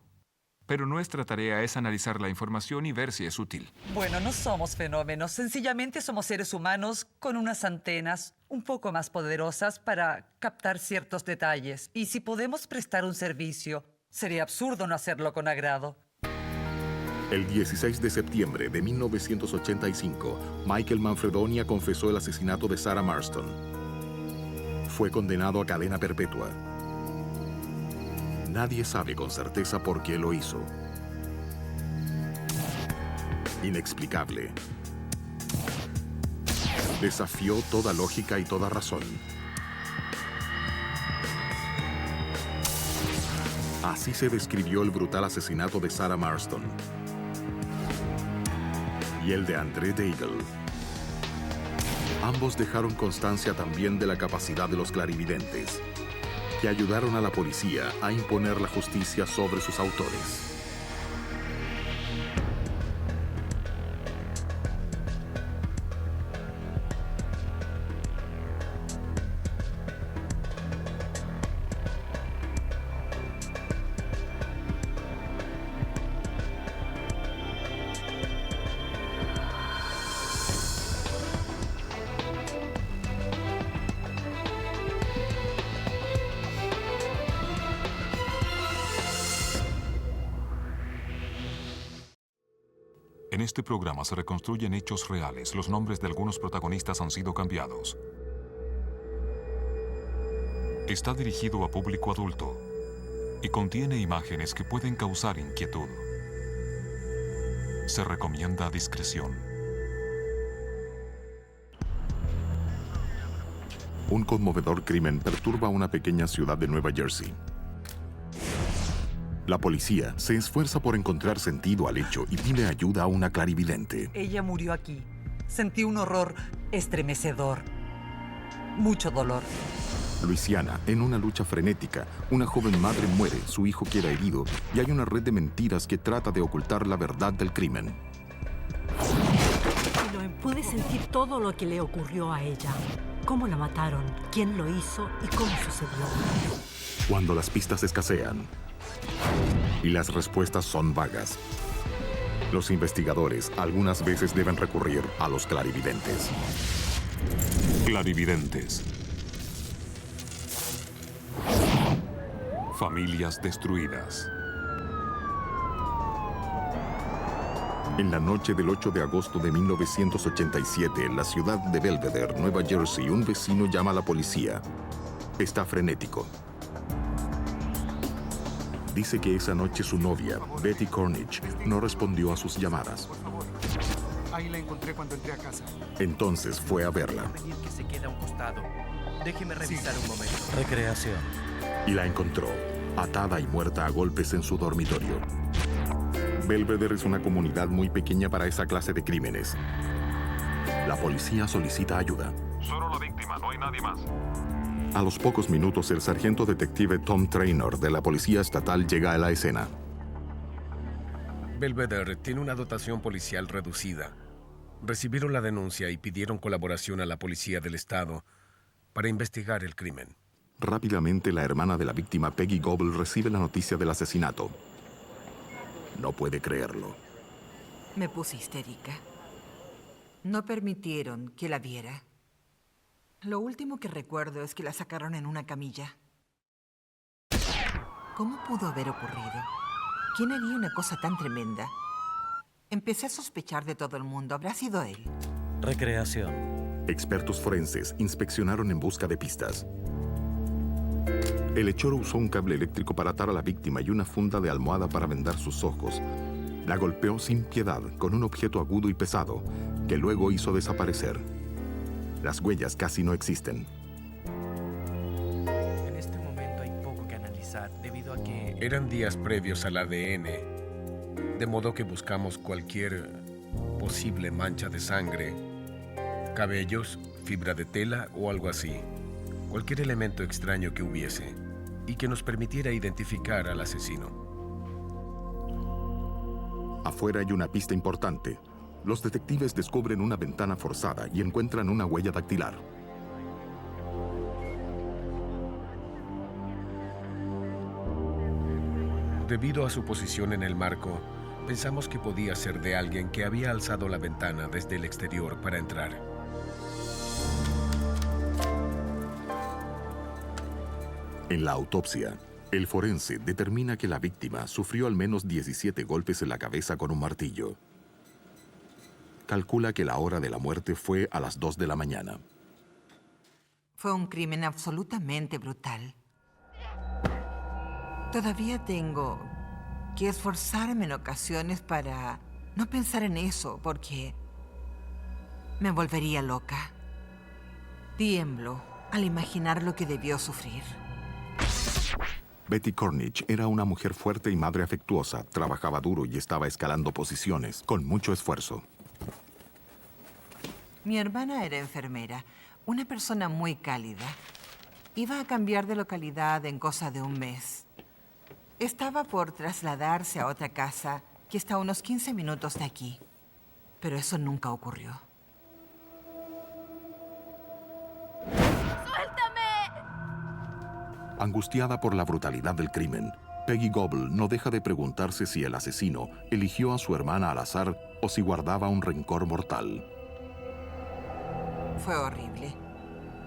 Pero nuestra tarea es analizar la información y ver si es útil. Bueno, no somos fenómenos. Sencillamente somos seres humanos con unas antenas un poco más poderosas para captar ciertos detalles. Y si podemos prestar un servicio, sería absurdo no hacerlo con agrado. El 16 de septiembre de 1985, Michael Manfredonia confesó el asesinato de Sarah Marston. Fue condenado a cadena perpetua. Nadie sabe con certeza por qué lo hizo. Inexplicable. Desafió toda lógica y toda razón. Así se describió el brutal asesinato de Sarah Marston y el de André Daigle. Ambos dejaron constancia también de la capacidad de los clarividentes, que ayudaron a la policía a imponer la justicia sobre sus autores. este programa se reconstruyen hechos reales. Los nombres de algunos protagonistas han sido cambiados. Está dirigido a público adulto y contiene imágenes que pueden causar inquietud. Se recomienda discreción. Un conmovedor crimen perturba una pequeña ciudad de Nueva Jersey. La policía se esfuerza por encontrar sentido al hecho y pide ayuda a una clarividente. Ella murió aquí. Sentí un horror estremecedor. Mucho dolor. Luisiana, en una lucha frenética, una joven madre muere, su hijo queda herido y hay una red de mentiras que trata de ocultar la verdad del crimen. Pude sentir todo lo que le ocurrió a ella. Cómo la mataron, quién lo hizo y cómo sucedió. Cuando las pistas escasean y las respuestas son vagas, los investigadores algunas veces deben recurrir a los clarividentes. Clarividentes. Familias destruidas. En la noche del 8 de agosto de 1987, en la ciudad de Belvedere, Nueva Jersey, un vecino llama a la policía. Está frenético. Dice que esa noche su novia, Betty Cornish, no respondió a sus llamadas. Ahí la encontré cuando entré a casa. Entonces fue a verla. Que se queda a un costado. Déjeme revisar un momento. Recreación. Y la encontró, atada y muerta a golpes en su dormitorio. Belvedere es una comunidad muy pequeña para esa clase de crímenes. La policía solicita ayuda. Solo la víctima, no hay nadie más. A los pocos minutos, el sargento detective Tom Traynor de la Policía Estatal llega a la escena. Belvedere tiene una dotación policial reducida. Recibieron la denuncia y pidieron colaboración a la policía del estado para investigar el crimen. Rápidamente, la hermana de la víctima, Peggy Goble, recibe la noticia del asesinato. No puede creerlo. Me puse histérica. No permitieron que la viera. Lo último que recuerdo es que la sacaron en una camilla. ¿Cómo pudo haber ocurrido? ¿Quién haría una cosa tan tremenda? Empecé a sospechar de todo el mundo. ¿Habrá sido él? Recreación. Expertos forenses inspeccionaron en busca de pistas. El hechero usó un cable eléctrico para atar a la víctima y una funda de almohada para vendar sus ojos. La golpeó sin piedad con un objeto agudo y pesado, que luego hizo desaparecer. Las huellas casi no existen. En este momento hay poco que analizar debido a que... Eran días previos al ADN, de modo que buscamos cualquier posible mancha de sangre, cabellos, fibra de tela o algo así. Cualquier elemento extraño que hubiese y que nos permitiera identificar al asesino. Afuera hay una pista importante. Los detectives descubren una ventana forzada y encuentran una huella dactilar. Debido a su posición en el marco, pensamos que podía ser de alguien que había alzado la ventana desde el exterior para entrar. En la autopsia, el forense determina que la víctima sufrió al menos 17 golpes en la cabeza con un martillo. Calcula que la hora de la muerte fue a las 2 de la mañana. Fue un crimen absolutamente brutal. Todavía tengo que esforzarme en ocasiones para no pensar en eso, porque me volvería loca. Tiemblo al imaginar lo que debió sufrir. Betty Cornish era una mujer fuerte y madre afectuosa, trabajaba duro y estaba escalando posiciones, con mucho esfuerzo. Mi hermana era enfermera, una persona muy cálida. Iba a cambiar de localidad en cosa de un mes. Estaba por trasladarse a otra casa que está a unos 15 minutos de aquí, pero eso nunca ocurrió. Angustiada por la brutalidad del crimen, Peggy Goble no deja de preguntarse si el asesino eligió a su hermana al azar o si guardaba un rencor mortal. Fue horrible.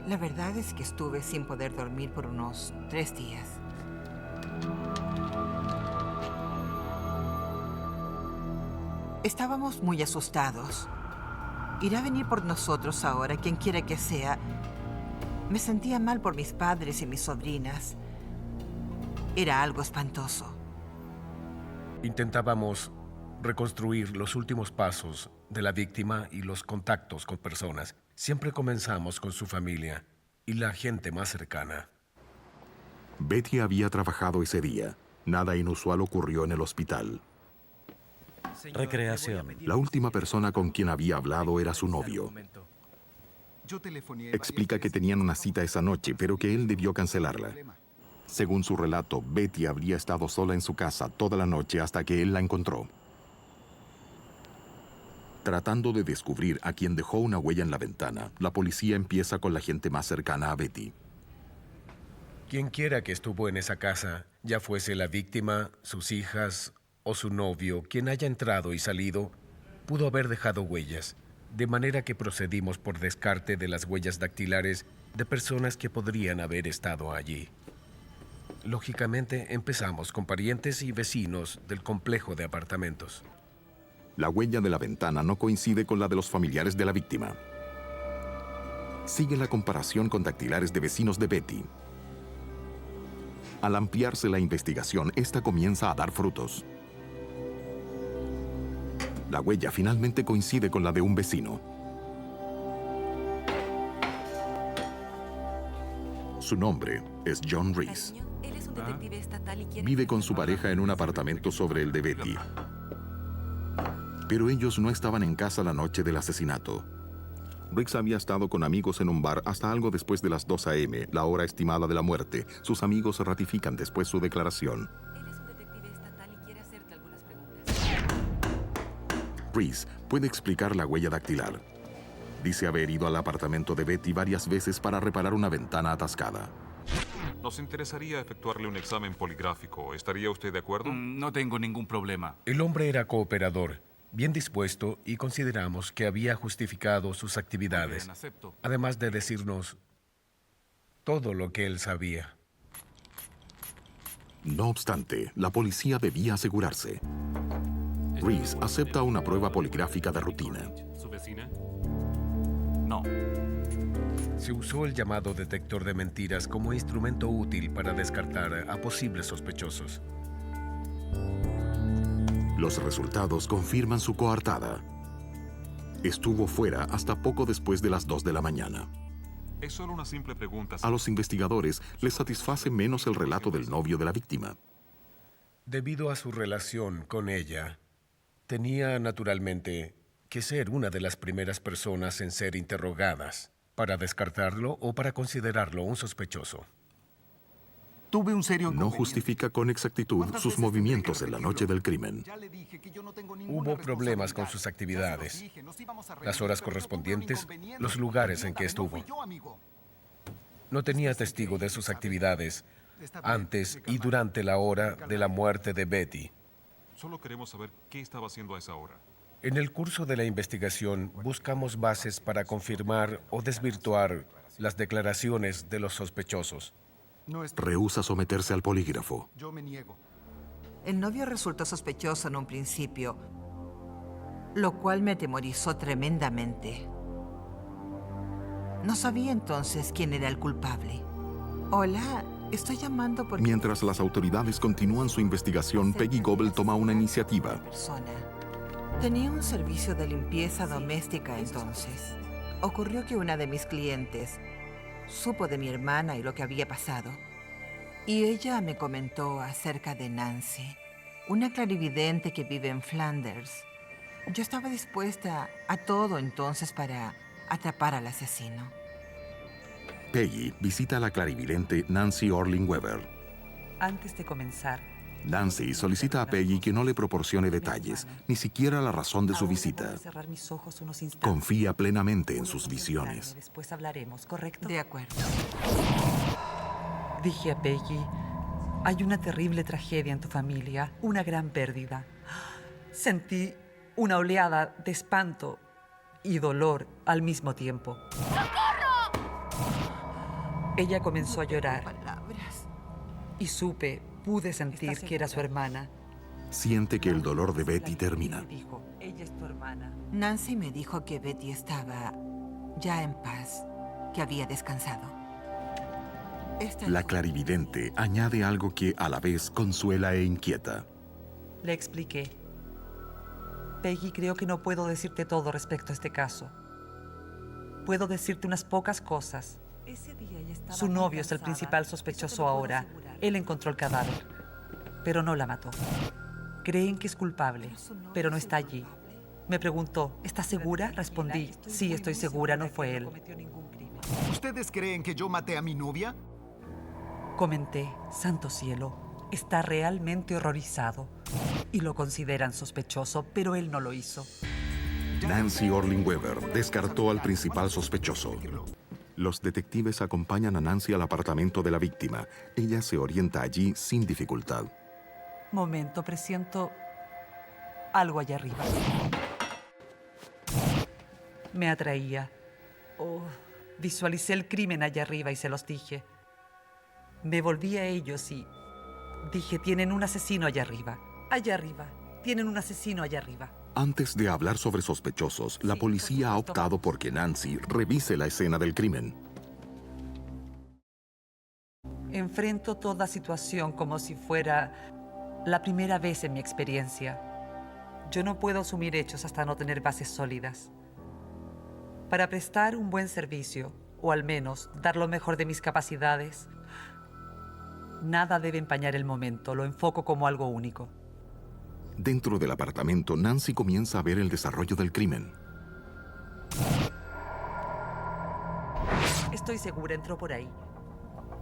La verdad es que estuve sin poder dormir por unos 3 días. Estábamos muy asustados. Irá a venir por nosotros ahora, quien quiera que sea. Me sentía mal por mis padres y mis sobrinas. Era algo espantoso. Intentábamos reconstruir los últimos pasos de la víctima y los contactos con personas. Siempre comenzamos con su familia y la gente más cercana. Betty había trabajado ese día. Nada inusual ocurrió en el hospital. Recreación. La última persona con quien había hablado era su novio. Explica que tenían una cita esa noche, pero que él debió cancelarla. Según su relato, Betty habría estado sola en su casa toda la noche hasta que él la encontró. Tratando de descubrir a quien dejó una huella en la ventana, la policía empieza con la gente más cercana a Betty. Quien quiera que estuvo en esa casa, ya fuese la víctima, sus hijas o su novio, quien haya entrado y salido, pudo haber dejado huellas, de manera que procedimos por descarte de las huellas dactilares de personas que podrían haber estado allí. Lógicamente, empezamos con parientes y vecinos del complejo de apartamentos. La huella de la ventana no coincide con la de los familiares de la víctima. Sigue la comparación con dactilares de vecinos de Betty. Al ampliarse la investigación, esta comienza a dar frutos. La huella finalmente coincide con la de un vecino. Su nombre es John Reese. Vive con su pareja en un apartamento sobre el de Betty. Pero ellos no estaban en casa la noche del asesinato. Riggs había estado con amigos en un bar hasta algo después de las 2 a.m., la hora estimada de la muerte. Sus amigos ratifican después su declaración. Reese puede explicar la huella dactilar. Dice haber ido al apartamento de Betty varias veces para reparar una ventana atascada. Nos interesaría efectuarle un examen poligráfico. ¿Estaría usted de acuerdo? No tengo ningún problema. El hombre era cooperador, bien dispuesto, y consideramos que había justificado sus actividades, Bien, acepto. además de decirnos todo lo que él sabía. No obstante, la policía debía asegurarse. Reese acepta una prueba poligráfica de rutina. ¿Su vecina? No. Se usó el llamado detector de mentiras como instrumento útil para descartar a posibles sospechosos. Los resultados confirman su coartada. Estuvo fuera hasta poco después de las 2 de la mañana. Es solo una simple pregunta. A los investigadores les satisface menos el relato del novio de la víctima. Debido a su relación con ella, tenía naturalmente que ser una de las primeras personas en ser interrogadas para descartarlo o para considerarlo un sospechoso. Tuve un serio No justifica con exactitud sus movimientos en la noche del crimen. Hubo problemas con sus actividades, las horas correspondientes, los lugares en que estuvo. No tenía testigo de sus actividades antes y durante la hora de la muerte de Betty. Solo queremos saber qué estaba haciendo a esa hora. En el curso de la investigación buscamos bases para confirmar o desvirtuar las declaraciones de los sospechosos. Rehúsa someterse al polígrafo. Yo me niego. El novio resultó sospechoso en un principio, lo cual me atemorizó tremendamente. No sabía entonces quién era el culpable. Hola, estoy llamando porque... Mientras las autoridades continúan su investigación, Peggy Goble toma una iniciativa. Tenía un servicio de limpieza doméstica entonces. Ocurrió que una de mis clientes supo de mi hermana y lo que había pasado. Y ella me comentó acerca de Nancy, una clarividente que vive en Flanders. Yo estaba dispuesta a todo entonces para atrapar al asesino. Peggy visita a la clarividente Nancy Orling Weber. Antes de comenzar, Nancy solicita a Peggy que no le proporcione detalles, ni siquiera la razón de su visita. cerrar mis ojos unos instantes. Confía plenamente en sus visiones. Después hablaremos, ¿correcto? De acuerdo. Dije a Peggy, hay una terrible tragedia en tu familia, una gran pérdida. Sentí una oleada de espanto y dolor al mismo tiempo. Ella comenzó a llorar. Y pude sentir que era su hermana. Siente que el dolor de Betty termina. Ella es tu hermana. Nancy me dijo que Betty estaba ya en paz, que había descansado. La clarividente añade algo que a la vez consuela e inquieta. Le expliqué. Peggy, creo que no puedo decirte todo respecto a este caso. Puedo decirte unas pocas cosas. Su novio es el principal sospechoso ahora. Él encontró el cadáver, pero no la mató. Creen que es culpable, pero no está allí. Me preguntó, ¿estás segura? Respondí, sí, estoy segura, no fue él. ¿Ustedes creen que yo maté a mi novia? Comenté, santo cielo, está realmente horrorizado. Y lo consideran sospechoso, pero él no lo hizo. Nancy Orling Weber descartó al principal sospechoso. Los detectives acompañan a Nancy al apartamento de la víctima. Ella se orienta allí sin dificultad. Momento, presiento algo allá arriba. Me atraía. Oh, visualicé el crimen allá arriba y se los dije. Me volví a ellos y dije, tienen un asesino allá arriba. Allá arriba. Tienen un asesino allá arriba. Antes de hablar sobre sospechosos, la policía ha optado por que Nancy revise la escena del crimen. Enfrento toda situación como si fuera la primera vez en mi experiencia. Yo no puedo asumir hechos hasta no tener bases sólidas. Para prestar un buen servicio, o al menos dar lo mejor de mis capacidades, nada debe empañar el momento, lo enfoco como algo único. Dentro del apartamento, Nancy comienza a ver el desarrollo del crimen. Estoy segura, entró por ahí.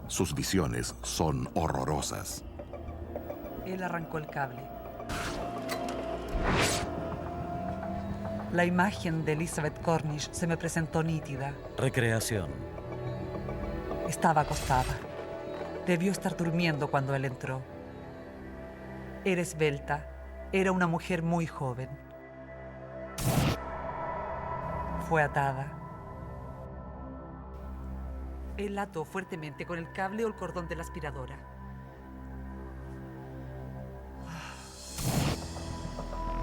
Sus visiones son horrorosas. Él arrancó el cable. La imagen de Elizabeth Cornish se me presentó nítida. Recreación. Estaba acostada. Debió estar durmiendo cuando él entró. Era esbelta. Era una mujer muy joven. Fue atada. Él la ató fuertemente con el cable o el cordón de la aspiradora.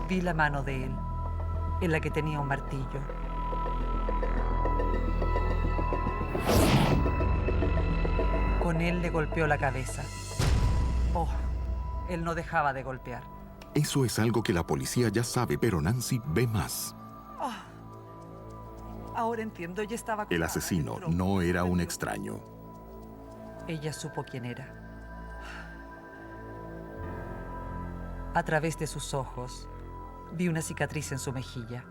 Vi la mano de él, en la que tenía un martillo. Con él le golpeó la cabeza. Oh, él no dejaba de golpear. Eso es algo que la policía ya sabe, pero Nancy ve más. Oh, ahora entiendo, ella estaba... El asesino no era un extraño. Ella supo quién era. A través de sus ojos, vi una cicatriz en su mejilla.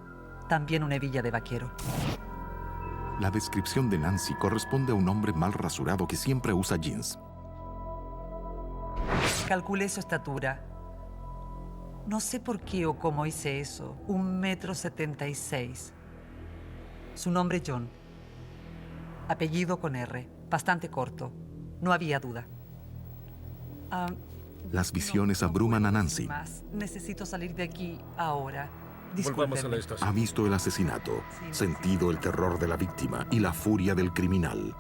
También una hebilla de vaquero. La descripción de Nancy corresponde a un hombre mal rasurado que siempre usa jeans. Calculé su estatura. No sé por qué o cómo hice eso. 1,76 m. Su nombre John. Apellido con R. Bastante corto. No había duda. Las visiones abruman a Nancy. Necesito salir de aquí ahora. Volvamos a la estación. Ha visto el asesinato, sentido el terror de la víctima y la furia del criminal.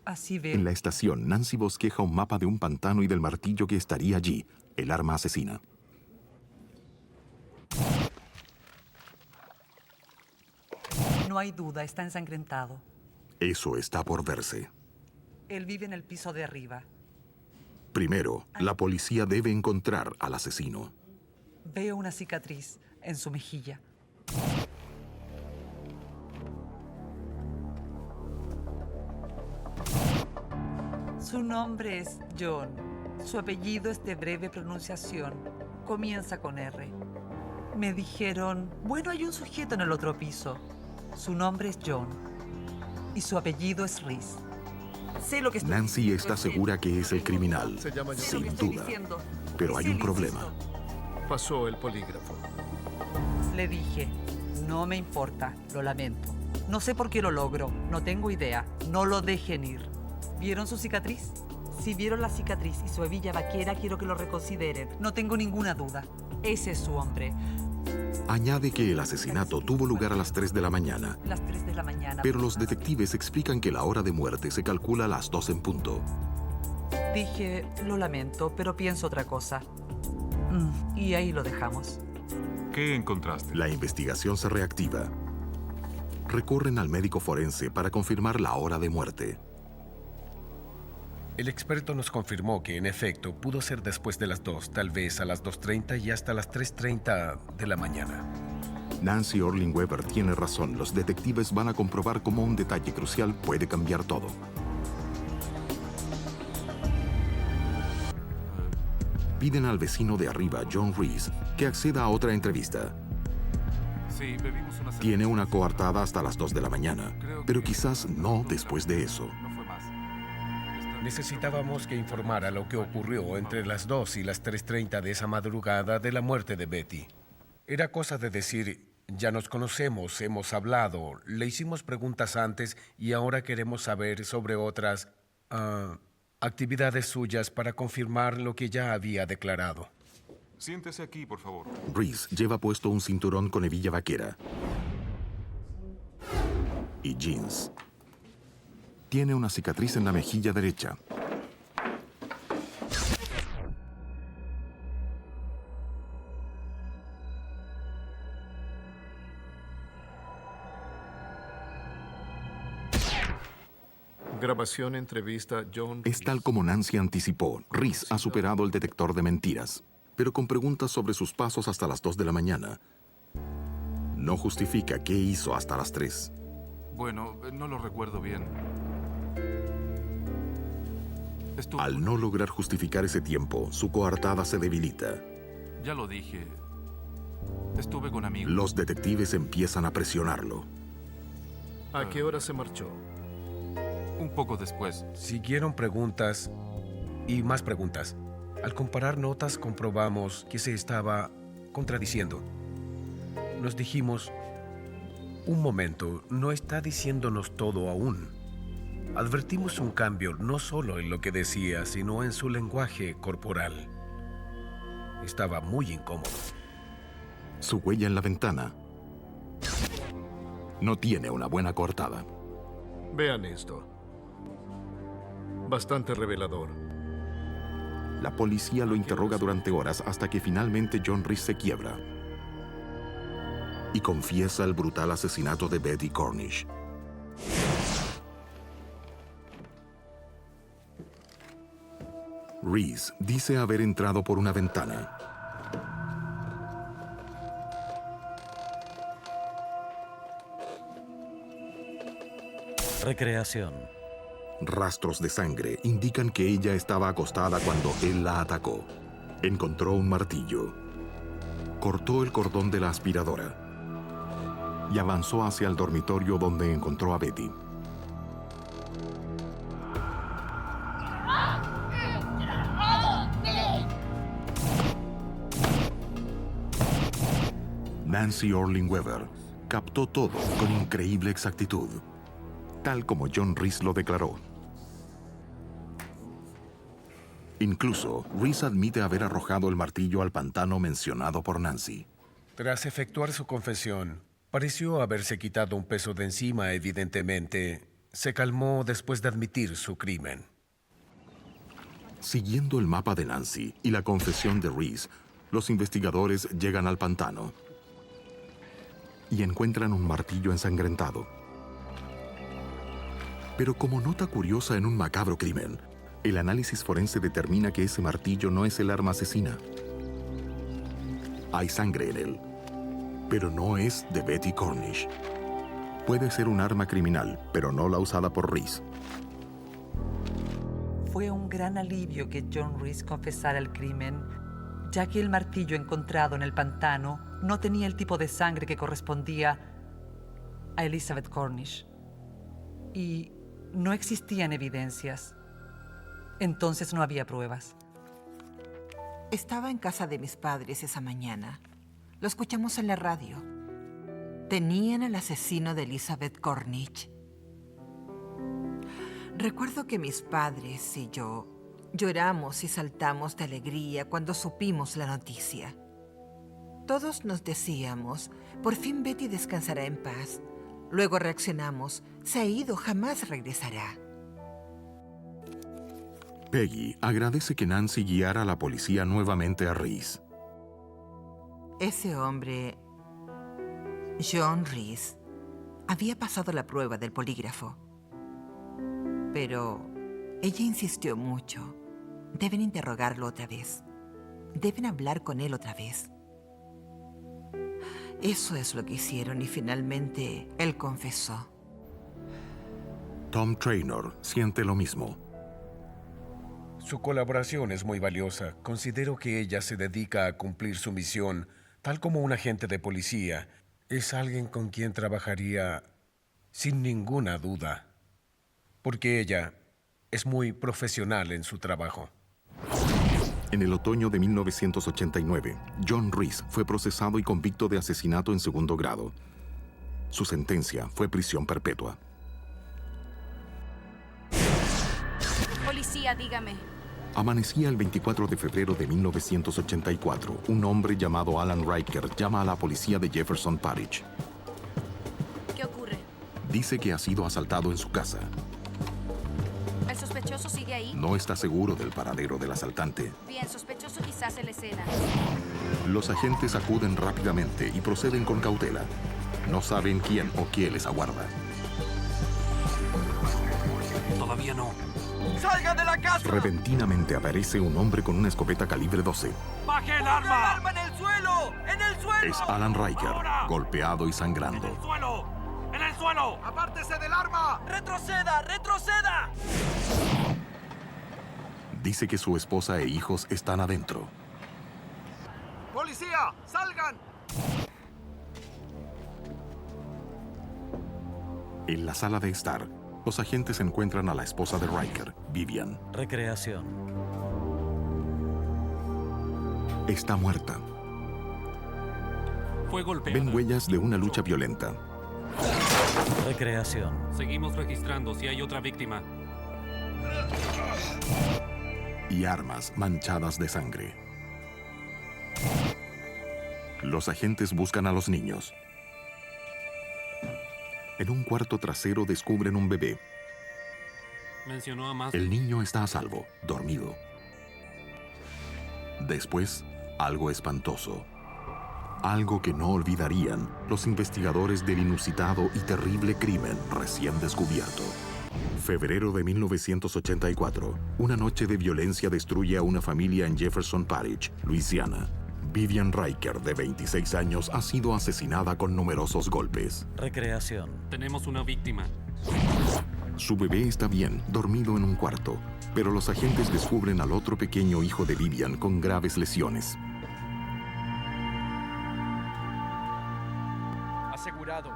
Así ve. En la estación, Nancy bosqueja un mapa de un pantano y del martillo que estaría allí, el arma asesina. No hay duda, está ensangrentado. Eso está por verse. Él vive en el piso de arriba. Primero, la policía debe encontrar al asesino. Veo una cicatriz en su mejilla. Su nombre es John. Su apellido es de breve pronunciación. Comienza con R. Me dijeron, bueno, hay un sujeto en el otro piso. Su nombre es John. Y su apellido es Reese. Sé lo que estoy Nancy está segura que es el criminal, sin duda. Pero hay un problema. Pasó el polígrafo. Le dije, no me importa, lo lamento. No sé por qué lo logro, no tengo idea. No lo dejen ir. ¿Vieron su cicatriz? Si vieron la cicatriz y su hebilla vaquera, quiero que lo reconsideren. No tengo ninguna duda. Ese es su hombre. Añade que el asesinato tuvo lugar a las 3 de la mañana. Las 3 de la mañana. Pero los detectives explican que la hora de muerte se calcula a las 2 en punto. Dije, lo lamento, pero pienso otra cosa. Y ahí lo dejamos. ¿Qué encontraste? La investigación se reactiva. Recurren al médico forense para confirmar la hora de muerte. El experto nos confirmó que, en efecto, pudo ser después de las 2, tal vez a las 2:30 y hasta las 3:30 de la mañana. Nancy Orling Weber tiene razón. Los detectives van a comprobar cómo un detalle crucial puede cambiar todo. Piden al vecino de arriba, John Reese, que acceda a otra entrevista. Sí, bebimos una cerveza. Tiene una coartada hasta las 2 de la mañana, pero quizás no después de eso. Necesitábamos que informara lo que ocurrió entre las 2 y las 3:30 de esa madrugada de la muerte de Betty. Era cosa de decir, ya nos conocemos, hemos hablado, le hicimos preguntas antes y ahora queremos saber sobre otras actividades suyas para confirmar lo que ya había declarado. Siéntese aquí, por favor. Reese lleva puesto un cinturón con hebilla vaquera y jeans. Tiene una cicatriz en la mejilla derecha. Grabación, entrevista, John. Es tal como Nancy anticipó. Reese ha superado el detector de mentiras, pero con preguntas sobre sus pasos hasta las 2 de la mañana. No justifica qué hizo hasta las 3. Bueno, no lo recuerdo bien. Al no lograr justificar ese tiempo, su coartada se debilita. Ya lo dije. Estuve con amigos. Los detectives empiezan a presionarlo. ¿A qué hora se marchó? Un poco después. Siguieron preguntas y más preguntas. Al comparar notas comprobamos que se estaba contradiciendo. Nos dijimos, un momento, no está diciéndonos todo aún. Advertimos un cambio no solo en lo que decía, sino en su lenguaje corporal. Estaba muy incómodo. Su huella en la ventana no tiene una buena coartada. Vean esto. Bastante revelador. La policía lo interroga durante horas hasta que finalmente John Reese se quiebra y confiesa el brutal asesinato de Betty Cornish. Reese dice haber entrado por una ventana. Recreación. Rastros de sangre indican que ella estaba acostada cuando él la atacó. Encontró un martillo. Cortó el cordón de la aspiradora y avanzó hacia el dormitorio donde encontró a Betty. Nancy Orling Weber captó todo con increíble exactitud, tal como John Reese lo declaró. Incluso, Reese admite haber arrojado el martillo al pantano mencionado por Nancy. Tras efectuar su confesión, pareció haberse quitado un peso de encima, evidentemente. Se calmó después de admitir su crimen. Siguiendo el mapa de Nancy y la confesión de Reese, los investigadores llegan al pantano y encuentran un martillo ensangrentado. Pero como nota curiosa en un macabro crimen, el análisis forense determina que ese martillo no es el arma asesina. Hay sangre en él, pero no es de Betty Cornish. Puede ser un arma criminal, pero no la usada por Reese. Fue un gran alivio que John Reese confesara el crimen, ya que el martillo encontrado en el pantano no tenía el tipo de sangre que correspondía a Elizabeth Cornish. Y no existían evidencias. Entonces no había pruebas. Estaba en casa de mis padres esa mañana. Lo escuchamos en la radio. Tenían al asesino de Elizabeth Cornish. Recuerdo que mis padres y yo lloramos y saltamos de alegría cuando supimos la noticia. Todos nos decíamos, por fin Betty descansará en paz. Luego reaccionamos, se ha ido, jamás regresará. Peggy agradece que Nancy guiara a la policía nuevamente a Reese. Ese hombre, John Reese, había pasado la prueba del polígrafo. Pero ella insistió mucho. Deben interrogarlo otra vez. Deben hablar con él otra vez. Eso es lo que hicieron y finalmente él confesó. Tom Trainor siente lo mismo. Su colaboración es muy valiosa. Considero que ella se dedica a cumplir su misión, tal como un agente de policía. Es alguien con quien trabajaría sin ninguna duda, porque ella es muy profesional en su trabajo. En el otoño de 1989, John Reese fue procesado y convicto de asesinato en segundo grado. Su sentencia fue prisión perpetua. Policía, dígame. Amanecía el 24 de febrero de 1984. Un hombre llamado Alan Riker llama a la policía de Jefferson Parish. ¿Qué ocurre? Dice que ha sido asaltado en su casa. ¿El sospechoso sigue ahí? No está seguro del paradero del asaltante. Bien, sospechoso quizás en la escena. Los agentes acuden rápidamente y proceden con cautela. No saben quién o qué les aguarda. Todavía no. ¡Salgan de la casa! Repentinamente aparece un hombre con una escopeta calibre 12. ¡Baje el arma! ¡El arma en el suelo! ¡En el suelo! Es Alan Riker, ¡Ahora! golpeado y sangrando. ¡En el suelo! ¡En el suelo! ¡Apártese del arma! ¡Retroceda! ¡Retroceda! Dice que su esposa e hijos están adentro. ¡Policía! ¡Salgan! En la sala de estar, los agentes encuentran a la esposa de Riker, Vivian. Recreación. Está muerta. Fue golpeada. Ven huellas de una lucha violenta. Recreación. Seguimos registrando si hay otra víctima. Y armas manchadas de sangre. Los agentes buscan a los niños. En un cuarto trasero descubren un bebé. Mencionó a más. El niño está a salvo, dormido. Después, algo espantoso. Algo que no olvidarían los investigadores del inusitado y terrible crimen recién descubierto. Febrero de 1984. Una noche de violencia destruye a una familia en Jefferson Parish, Luisiana. Vivian Riker, de 26 años, ha sido asesinada con numerosos golpes. Recreación. Tenemos una víctima. Su bebé está bien, dormido en un cuarto, pero los agentes descubren al otro pequeño hijo de Vivian con graves lesiones. Asegurado.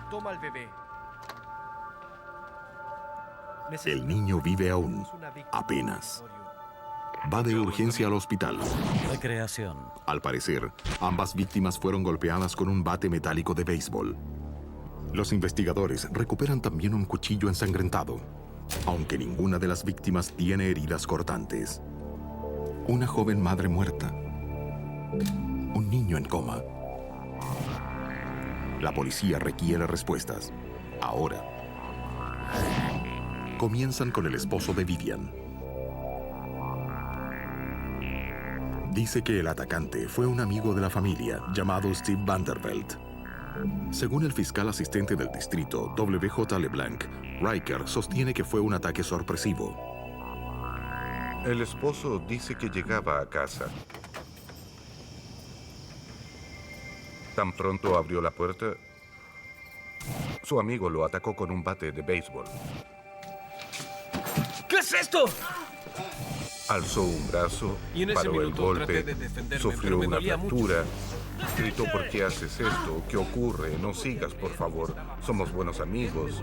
Toma al bebé. El niño vive aún, apenas. Va de urgencia al hospital. Recreación. Al parecer, ambas víctimas fueron golpeadas con un bate metálico de béisbol. Los investigadores recuperan también un cuchillo ensangrentado, aunque ninguna de las víctimas tiene heridas cortantes. Una joven madre muerta. Un niño en coma. La policía requiere respuestas. Ahora. Comienzan con el esposo de Vivian. Dice que el atacante fue un amigo de la familia llamado Steve Vanderbilt. Según el fiscal asistente del distrito, W.J. LeBlanc, Riker sostiene que fue un ataque sorpresivo. El esposo dice que llegaba a casa. Tan pronto abrió la puerta, su amigo lo atacó con un bate de béisbol. ¿Qué es esto? Alzó un brazo, Y en ese paró el minuto traté golpe, de defenderme, pero sufrió me una dolía mucho. fractura. Gritó: ¿por qué haces esto? ¿Qué ocurre? No sigas, por favor. Somos buenos amigos.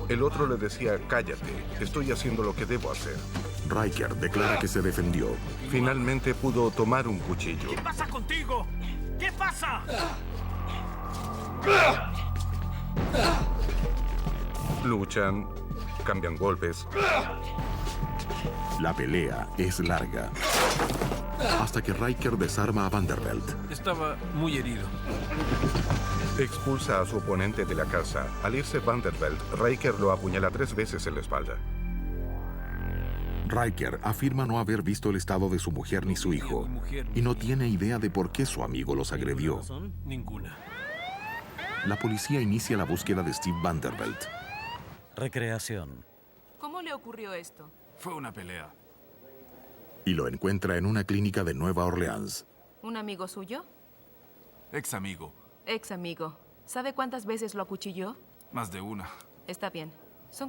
El otro le decía: cállate, estoy haciendo lo que debo hacer. Riker declara que se defendió. Finalmente pudo tomar un cuchillo. ¿Qué pasa contigo? ¿Qué pasa? Luchan, cambian golpes. La pelea es larga. Hasta que Riker desarma a Vanderbilt. Estaba muy herido. Expulsa a su oponente de la casa. Al irse Vanderbilt, Riker lo apuñala 3 veces en la espalda. Riker afirma no haber visto el estado de su mujer ni su hijo y no tiene idea de por qué su amigo los agredió. Ninguna. La policía inicia la búsqueda de Steve Vanderbilt. Recreación. ¿Cómo le ocurrió esto? Fue una pelea. Y lo encuentra en una clínica de Nueva Orleans. ¿Un amigo suyo? Ex amigo. Ex amigo. ¿Sabe cuántas veces lo acuchilló? Más de una. Está bien.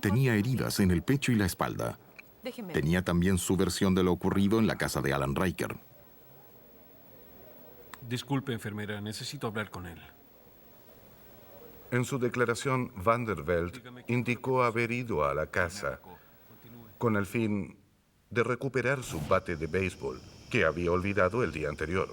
Tenía heridas en el pecho y la espalda. Déjeme. Tenía también su versión de lo ocurrido en la casa de Alan Riker. Disculpe, enfermera, necesito hablar con él. En su declaración, Vanderbilt indicó haber ido a la casa con el fin de recuperar su bate de béisbol que había olvidado el día anterior.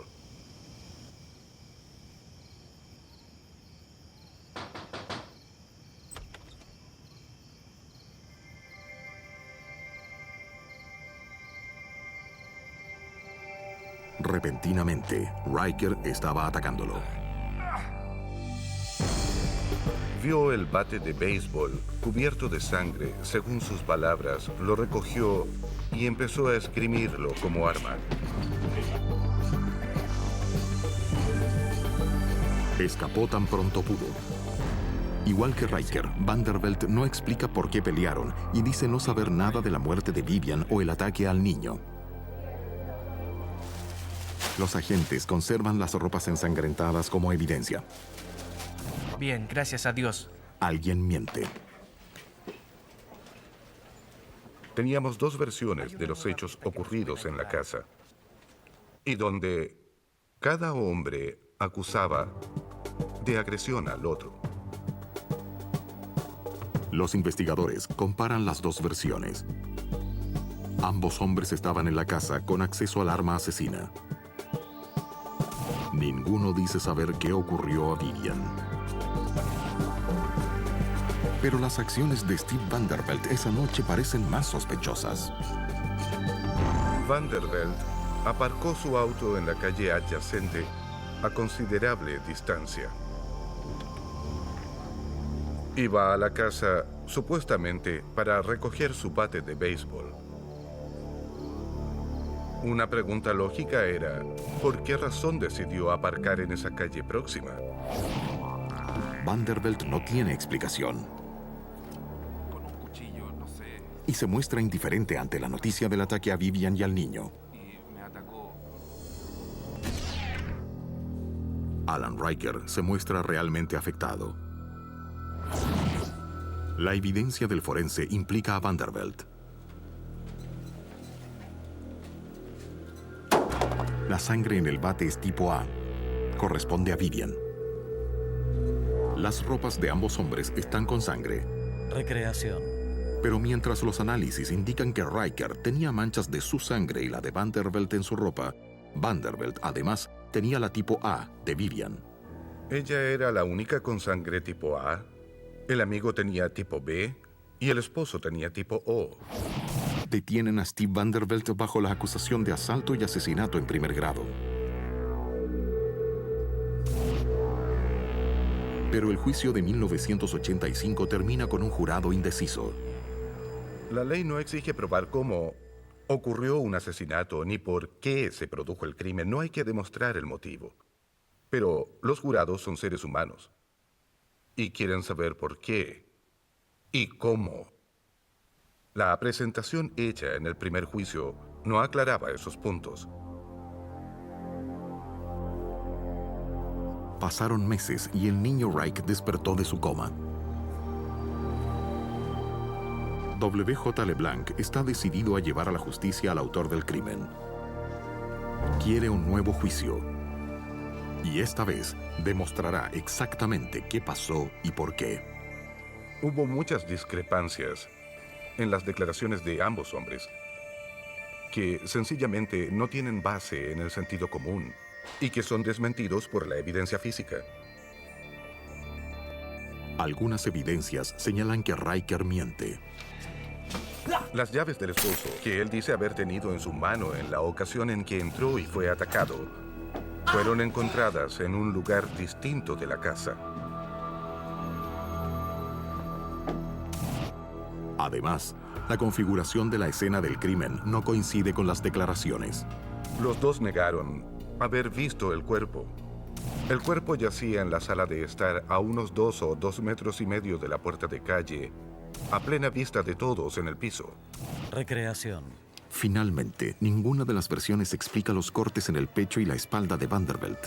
Repentinamente, Riker estaba atacándolo. Vio el bate de béisbol cubierto de sangre, según sus palabras, lo recogió y empezó a esgrimirlo como arma. Escapó tan pronto pudo. Igual que Riker, Vanderbilt no explica por qué pelearon y dice no saber nada de la muerte de Vivian o el ataque al niño. Los agentes conservan las ropas ensangrentadas como evidencia. Bien, gracias a Dios. Alguien miente. Teníamos dos versiones de los hechos ocurridos en la casa, y donde cada hombre acusaba de agresión al otro. Los investigadores comparan las dos versiones. Ambos hombres estaban en la casa con acceso al arma asesina. Ninguno dice saber qué ocurrió a Vivian. Pero las acciones de Steve Vanderbilt esa noche parecen más sospechosas. Vanderbilt aparcó su auto en la calle adyacente a considerable distancia. Iba a la casa supuestamente para recoger su bate de béisbol. Una pregunta lógica era, ¿por qué razón decidió aparcar en esa calle próxima? Vanderbilt no tiene explicación. Con un cuchillo, no sé. Y se muestra indiferente ante la noticia del ataque a Vivian y al niño. Y me atacó. Alan Riker se muestra realmente afectado. La evidencia del forense implica a Vanderbilt. La sangre en el bate es tipo A. Corresponde a Vivian. Las ropas de ambos hombres están con sangre. Recreación. Pero mientras los análisis indican que Riker tenía manchas de su sangre y la de Vanderbilt en su ropa, Vanderbilt además tenía la tipo A de Vivian. Ella era la única con sangre tipo A, el amigo tenía tipo B y el esposo tenía tipo O. Detienen a Steve Vanderbilt bajo la acusación de asalto y asesinato en primer grado. Pero el juicio de 1985 termina con un jurado indeciso. La ley no exige probar cómo ocurrió un asesinato ni por qué se produjo el crimen. No hay que demostrar el motivo. Pero los jurados son seres humanos y quieren saber por qué y cómo. La presentación hecha en el primer juicio no aclaraba esos puntos. Pasaron meses y el niño Reich despertó de su coma. W.J. LeBlanc está decidido a llevar a la justicia al autor del crimen. Quiere un nuevo juicio. Y esta vez demostrará exactamente qué pasó y por qué. Hubo muchas discrepancias en las declaraciones de ambos hombres, que sencillamente no tienen base en el sentido común y que son desmentidos por la evidencia física. Algunas evidencias señalan que Riker miente. Las llaves del esposo, que él dice haber tenido en su mano en la ocasión en que entró y fue atacado, fueron encontradas en un lugar distinto de la casa. Además, La configuración de la escena del crimen no coincide con las declaraciones. Los dos negaron haber visto el cuerpo. El cuerpo yacía en la sala de estar a unos 2 o 2,5 metros de la puerta de calle, a plena vista de todos en el piso. Recreación. Finalmente, ninguna de las versiones explica los cortes en el pecho y la espalda de Vanderbilt.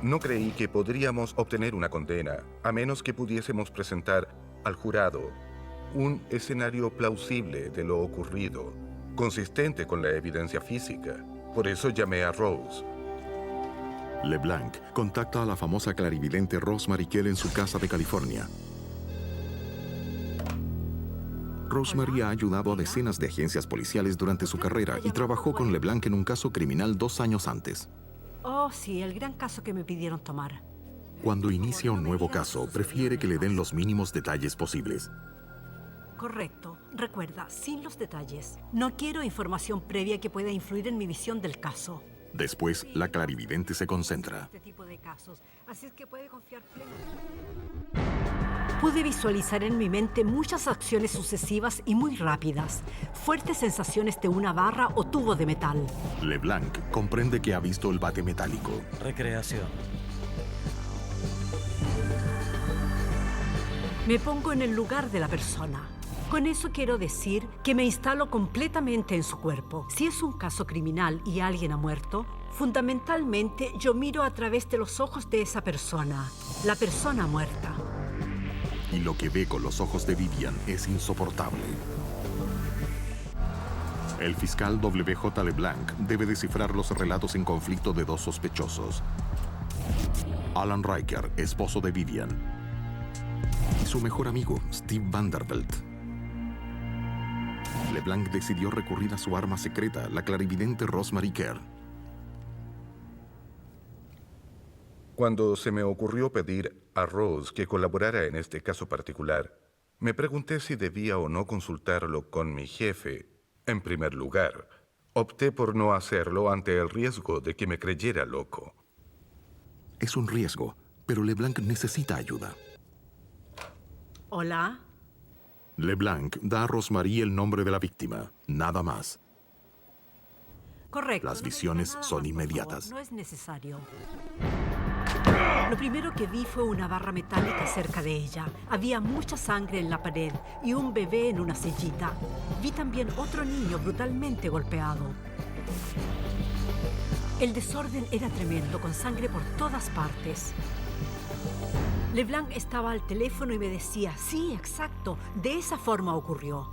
No creí que podríamos obtener una condena, a menos que pudiésemos presentar al jurado un escenario plausible de lo ocurrido, consistente con la evidencia física. Por eso llamé a Rose. LeBlanc contacta a la famosa clarividente Rosemary Kell en su casa de California. Rosemary ha ayudado a decenas de agencias policiales durante su carrera y trabajó con LeBlanc en un caso criminal 2 años antes. Oh, sí, el gran caso que me pidieron tomar. Cuando inicia un nuevo caso, prefiere que le den los mínimos detalles posibles. Correcto. Recuerda, sin los detalles. No quiero información previa que pueda influir en mi visión del caso. Después, la clarividente se concentra. Este tipo de casos, así es que puede confiar plenamente. Pude visualizar en mi mente muchas acciones sucesivas y muy rápidas, fuertes sensaciones de una barra o tubo de metal. LeBlanc comprende que ha visto el bate metálico. Recreación. Me pongo en el lugar de la persona. Con eso quiero decir que me instalo completamente en su cuerpo. Si es un caso criminal y alguien ha muerto, fundamentalmente yo miro a través de los ojos de esa persona, la persona muerta. Y lo que ve con los ojos de Vivian es insoportable. El fiscal W.J. LeBlanc debe descifrar los relatos en conflicto de 2 sospechosos. Alan Riker, esposo de Vivian, y su mejor amigo, Steve Vanderbilt. LeBlanc decidió recurrir a su arma secreta, la clarividente Rosemary Kell. Cuando se me ocurrió pedir a Rose que colaborara en este caso particular, me pregunté si debía o no consultarlo con mi jefe. En primer lugar, opté por no hacerlo ante el riesgo de que me creyera loco. Es un riesgo, pero LeBlanc necesita ayuda. Hola. LeBlanc da a Rosemary el nombre de la víctima, nada más. Correcto. Las visiones son inmediatas. No es necesario. Lo primero que vi fue una barra metálica cerca de ella. Había mucha sangre en la pared y un bebé en una sillita. Vi también otro niño brutalmente golpeado. El desorden era tremendo, con sangre por todas partes. LeBlanc estaba al teléfono y me decía, sí, exacto, de esa forma ocurrió.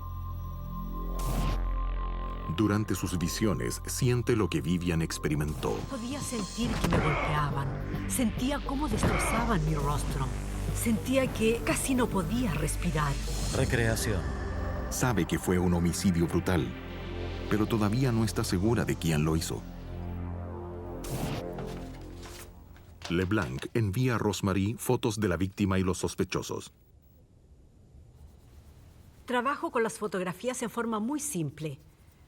Durante sus visiones, siente lo que Vivian experimentó. Podía sentir que me golpeaban. Sentía cómo destrozaban mi rostro. Sentía que casi no podía respirar. Recreación. Sabe que fue un homicidio brutal, pero todavía no está segura de quién lo hizo. LeBlanc envía a Rosemary fotos de la víctima y los sospechosos. Trabajo con las fotografías en forma muy simple.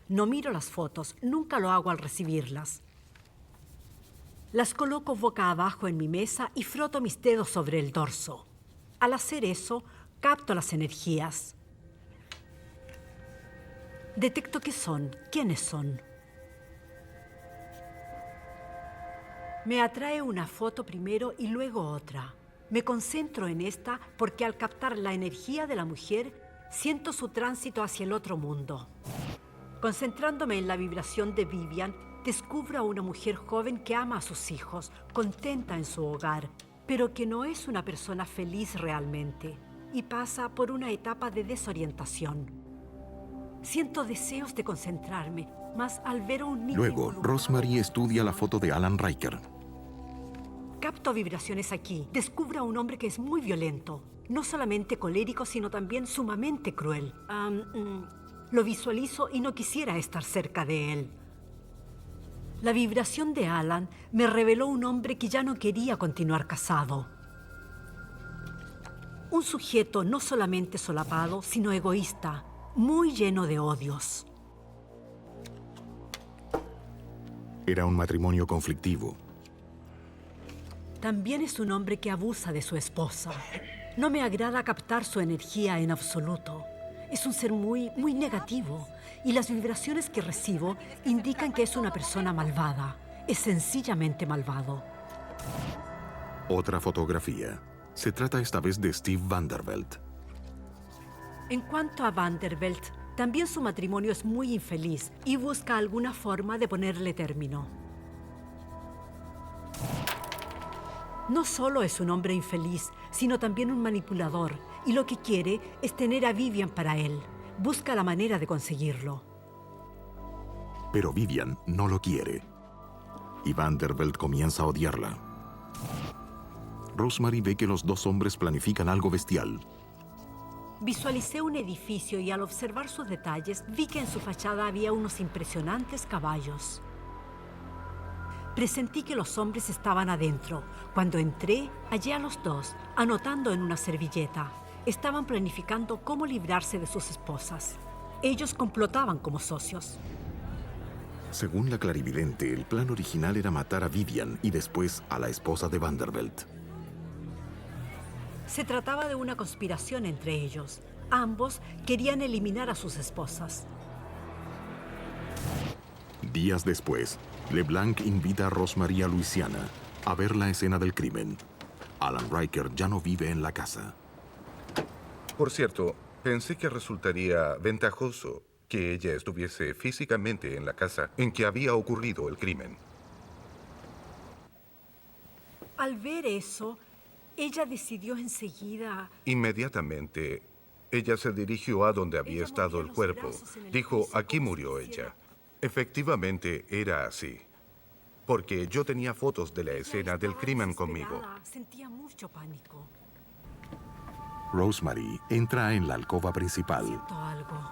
No miro las fotos, nunca lo hago al recibirlas. Las coloco boca abajo en mi mesa y froto mis dedos sobre el dorso. Al hacer eso, capto las energías. Detecto qué son, quiénes son. Me atrae una foto primero y luego otra. Me concentro en esta porque al captar la energía de la mujer, siento su tránsito hacia el otro mundo. Concentrándome en la vibración de Vivian, descubro a una mujer joven que ama a sus hijos, contenta en su hogar, pero que no es una persona feliz realmente y pasa por una etapa de desorientación. Siento deseos de concentrarme, mas al ver a un niño... Luego, Rosemary estudia la foto de Alan Riker. Capto vibraciones aquí. Descubro a un hombre que es muy violento. No solamente colérico, sino también sumamente cruel. Lo visualizo y no quisiera estar cerca de él. La vibración de Alan me reveló un hombre que ya no quería continuar casado. Un sujeto no solamente solapado, sino egoísta, muy lleno de odios. Era un matrimonio conflictivo. También es un hombre que abusa de su esposa. No me agrada captar su energía en absoluto. Es un ser muy negativo. Y las vibraciones que recibo indican que es una persona malvada. Es sencillamente malvado. Otra fotografía. Se trata esta vez de Steve Vanderbilt. En cuanto a Vanderbilt, también su matrimonio es muy infeliz y busca alguna forma de ponerle término. No solo es un hombre infeliz, sino también un manipulador, y lo que quiere es tener a Vivian para él. Busca la manera de conseguirlo. Pero Vivian no lo quiere. Y Vanderbilt comienza a odiarla. Rosemary ve que los dos hombres planifican algo bestial. Visualicé un edificio y al observar sus detalles vi que en su fachada había unos impresionantes caballos. Presentí que los hombres estaban adentro. Cuando entré, hallé a los dos, anotando en una servilleta. Estaban planificando cómo librarse de sus esposas. Ellos complotaban como socios. Según la clarividente, el plan original era matar a Vivian y después a la esposa de Vanderbilt. Se trataba de una conspiración entre ellos. Ambos querían eliminar a sus esposas. Días después, LeBlanc invita a Rosemary a Luisiana a ver la escena del crimen. Alan Riker ya no vive en la casa. Por cierto, pensé que resultaría ventajoso que ella estuviese físicamente en la casa en que había ocurrido el crimen. Al ver eso, ella decidió enseguida... Inmediatamente, ella se dirigió a donde había estado el cuerpo. Dijo, aquí murió ella. Efectivamente, era así. Porque yo tenía fotos de la escena del crimen conmigo. Sentía mucho pánico. Rosemary entra en la alcoba principal Siento algo.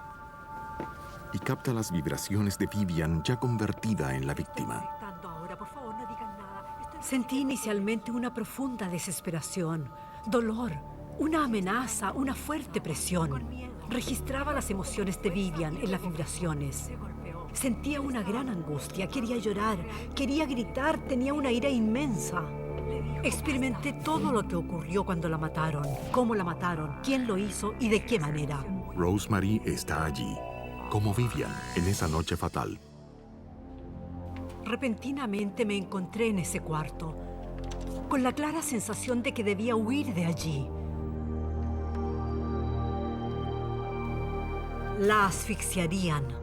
y capta las vibraciones de Vivian ya convertida en la víctima. Ahora, por favor, no digan nada. Sentí inicialmente una profunda desesperación, dolor, una amenaza, una fuerte presión. Registraba las emociones de Vivian en las vibraciones. Sentía una gran angustia, quería llorar, quería gritar, tenía una ira inmensa. Experimenté todo lo que ocurrió cuando la mataron, cómo la mataron, quién lo hizo y de qué manera. Rosemary está allí, como Vivian en esa noche fatal. Repentinamente me encontré en ese cuarto, con la clara sensación de que debía huir de allí. La asfixiarían.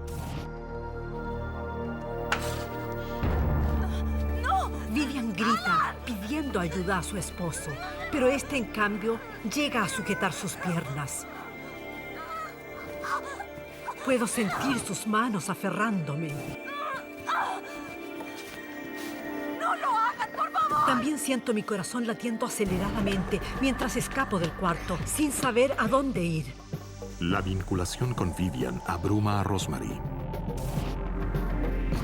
Vivian grita, pidiendo ayuda a su esposo, pero este, en cambio, llega a sujetar sus piernas. Puedo sentir sus manos aferrándome. ¡No lo hagan, por favor! También siento mi corazón latiendo aceleradamente mientras escapo del cuarto, sin saber a dónde ir. La vinculación con Vivian abruma a Rosemary.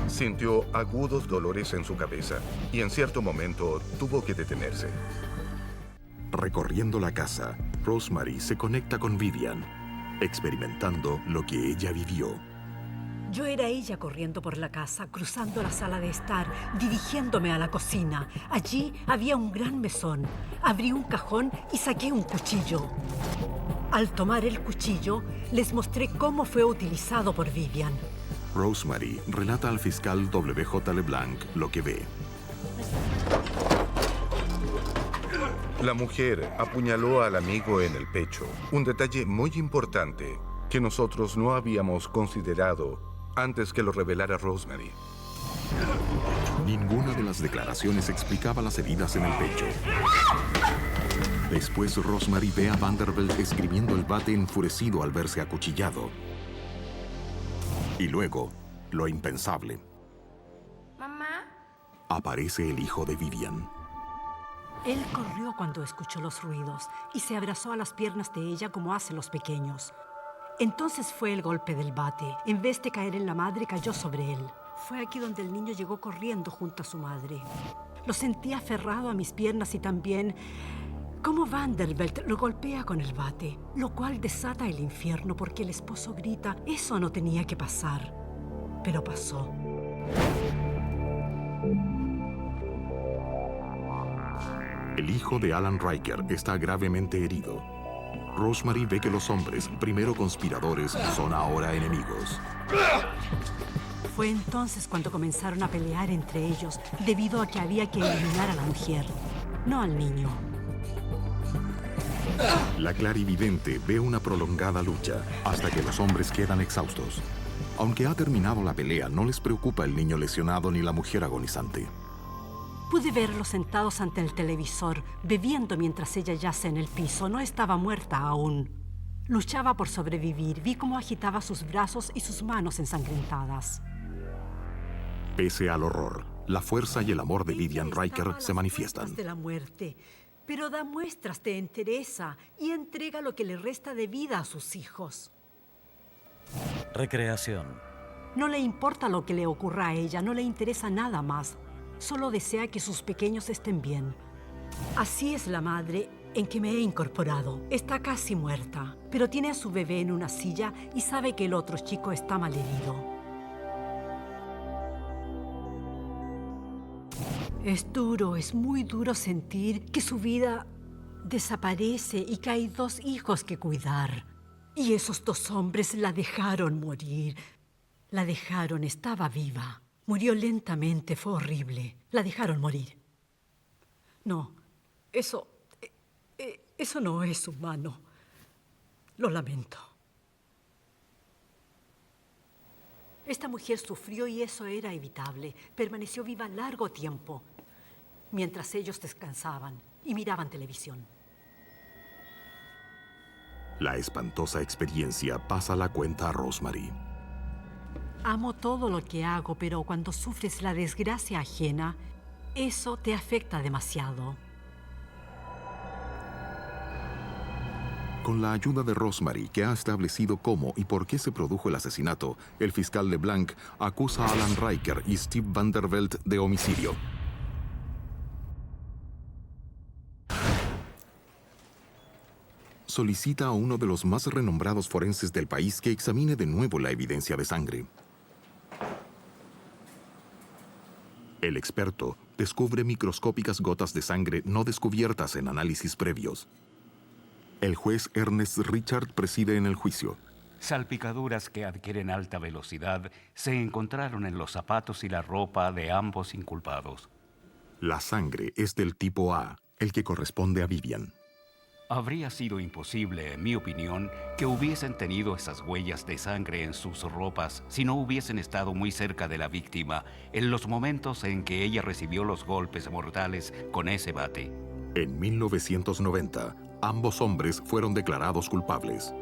Sintió agudos dolores en su cabeza y en cierto momento tuvo que detenerse. Recorriendo la casa, Rosemary se conecta con Vivian, experimentando lo que ella vivió. Yo era ella corriendo por la casa, cruzando la sala de estar, dirigiéndome a la cocina. Allí había un gran mesón. Abrí un cajón y saqué un cuchillo. Al tomar el cuchillo, les mostré cómo fue utilizado por Vivian. Rosemary relata al fiscal W.J. LeBlanc lo que ve. La mujer apuñaló al amigo en el pecho, un detalle muy importante que nosotros no habíamos considerado antes que lo revelara Rosemary. Ninguna de las declaraciones explicaba las heridas en el pecho. Después, Rosemary ve a Vanderbilt esgrimiendo el bate enfurecido al verse acuchillado. Y luego, lo impensable. ¿Mamá? Aparece el hijo de Vivian. Él corrió cuando escuchó los ruidos y se abrazó a las piernas de ella como hacen los pequeños. Entonces fue el golpe del bate. En vez de caer en la madre, cayó sobre él. Fue aquí donde el niño llegó corriendo junto a su madre. Lo sentí aferrado a mis piernas y también cómo Vanderbilt lo golpea con el bate, lo cual desata el infierno porque el esposo grita, eso no tenía que pasar. Pero pasó. El hijo de Alan Riker está gravemente herido. Rosemary ve que los hombres, primero conspiradores, son ahora enemigos. Fue entonces cuando comenzaron a pelear entre ellos, debido a que había que eliminar a la mujer, no al niño. La clarividente ve una prolongada lucha hasta que los hombres quedan exhaustos. Aunque ha terminado la pelea, no les preocupa el niño lesionado ni la mujer agonizante. Pude verlos sentados ante el televisor, bebiendo mientras ella yace en el piso. No estaba muerta aún. Luchaba por sobrevivir. Vi cómo agitaba sus brazos y sus manos ensangrentadas. Pese al horror, la fuerza y el amor de Vivian Riker se manifiestan. De la muerte, pero da muestras de entereza y entrega lo que le resta de vida a sus hijos. Recreación. No le importa lo que le ocurra a ella, no le interesa nada más. Solo desea que sus pequeños estén bien. Así es la madre en que me he incorporado. Está casi muerta, pero tiene a su bebé en una silla y sabe que el otro chico está malherido. Es duro, es muy duro sentir que su vida desaparece y que hay 2 hijos que cuidar. Y esos 2 hombres la dejaron morir. La dejaron, estaba viva. Murió lentamente, fue horrible. La dejaron morir. No, eso no es humano. Lo lamento. Esta mujer sufrió y eso era evitable. Permaneció viva largo tiempo, mientras ellos descansaban y miraban televisión. La espantosa experiencia pasa la cuenta a Rosemary. Amo todo lo que hago, pero cuando sufres la desgracia ajena, eso te afecta demasiado. Con la ayuda de Rosemary, que ha establecido cómo y por qué se produjo el asesinato, el fiscal LeBlanc acusa a Alan Riker y Steve Vanderbilt de homicidio. Solicita a uno de los más renombrados forenses del país que examine de nuevo la evidencia de sangre. El experto descubre microscópicas gotas de sangre no descubiertas en análisis previos. El juez Ernest Richard preside en el juicio. Salpicaduras que adquieren alta velocidad se encontraron en los zapatos y la ropa de ambos inculpados. La sangre es del tipo A, el que corresponde a Vivian. Habría sido imposible, en mi opinión, que hubiesen tenido esas huellas de sangre en sus ropas si no hubiesen estado muy cerca de la víctima en los momentos en que ella recibió los golpes mortales con ese bate. En 1990, ambos hombres fueron declarados culpables.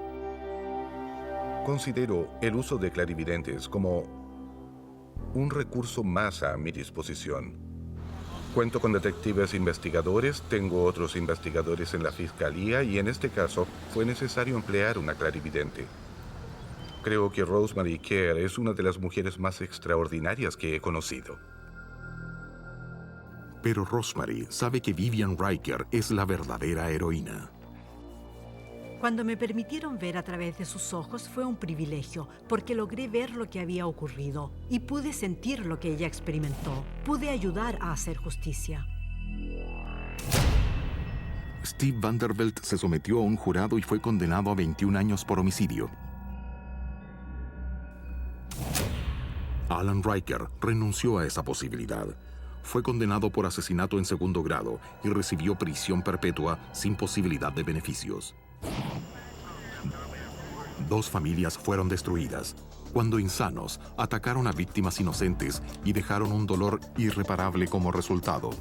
Considero el uso de clarividentes como un recurso más a mi disposición. Cuento con detectives investigadores, tengo otros investigadores en la fiscalía y en este caso fue necesario emplear una clarividente. Creo que Rosemary Kerr es una de las mujeres más extraordinarias que he conocido. Pero Rosemary sabe que Vivian Riker es la verdadera heroína. Cuando me permitieron ver a través de sus ojos fue un privilegio, porque logré ver lo que había ocurrido y pude sentir lo que ella experimentó. Pude ayudar a hacer justicia. Steve Vanderbilt se sometió a un jurado y fue condenado a 21 años por homicidio. Alan Riker renunció a esa posibilidad. Fue condenado por asesinato en segundo grado y recibió prisión perpetua sin posibilidad de beneficios. 2 familias fueron destruidas cuando insanos atacaron a víctimas inocentes y dejaron un dolor irreparable como resultado.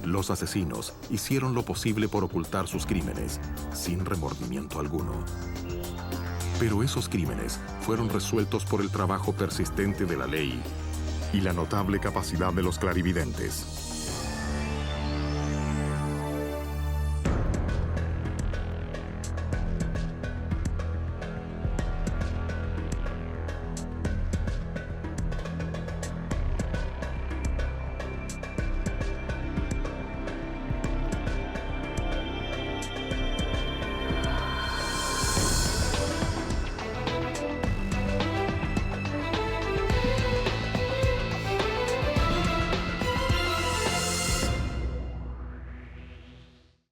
Los asesinos hicieron lo posible por ocultar sus crímenes, sin remordimiento alguno. Pero esos crímenes fueron resueltos por el trabajo persistente de la ley y la notable capacidad de los clarividentes.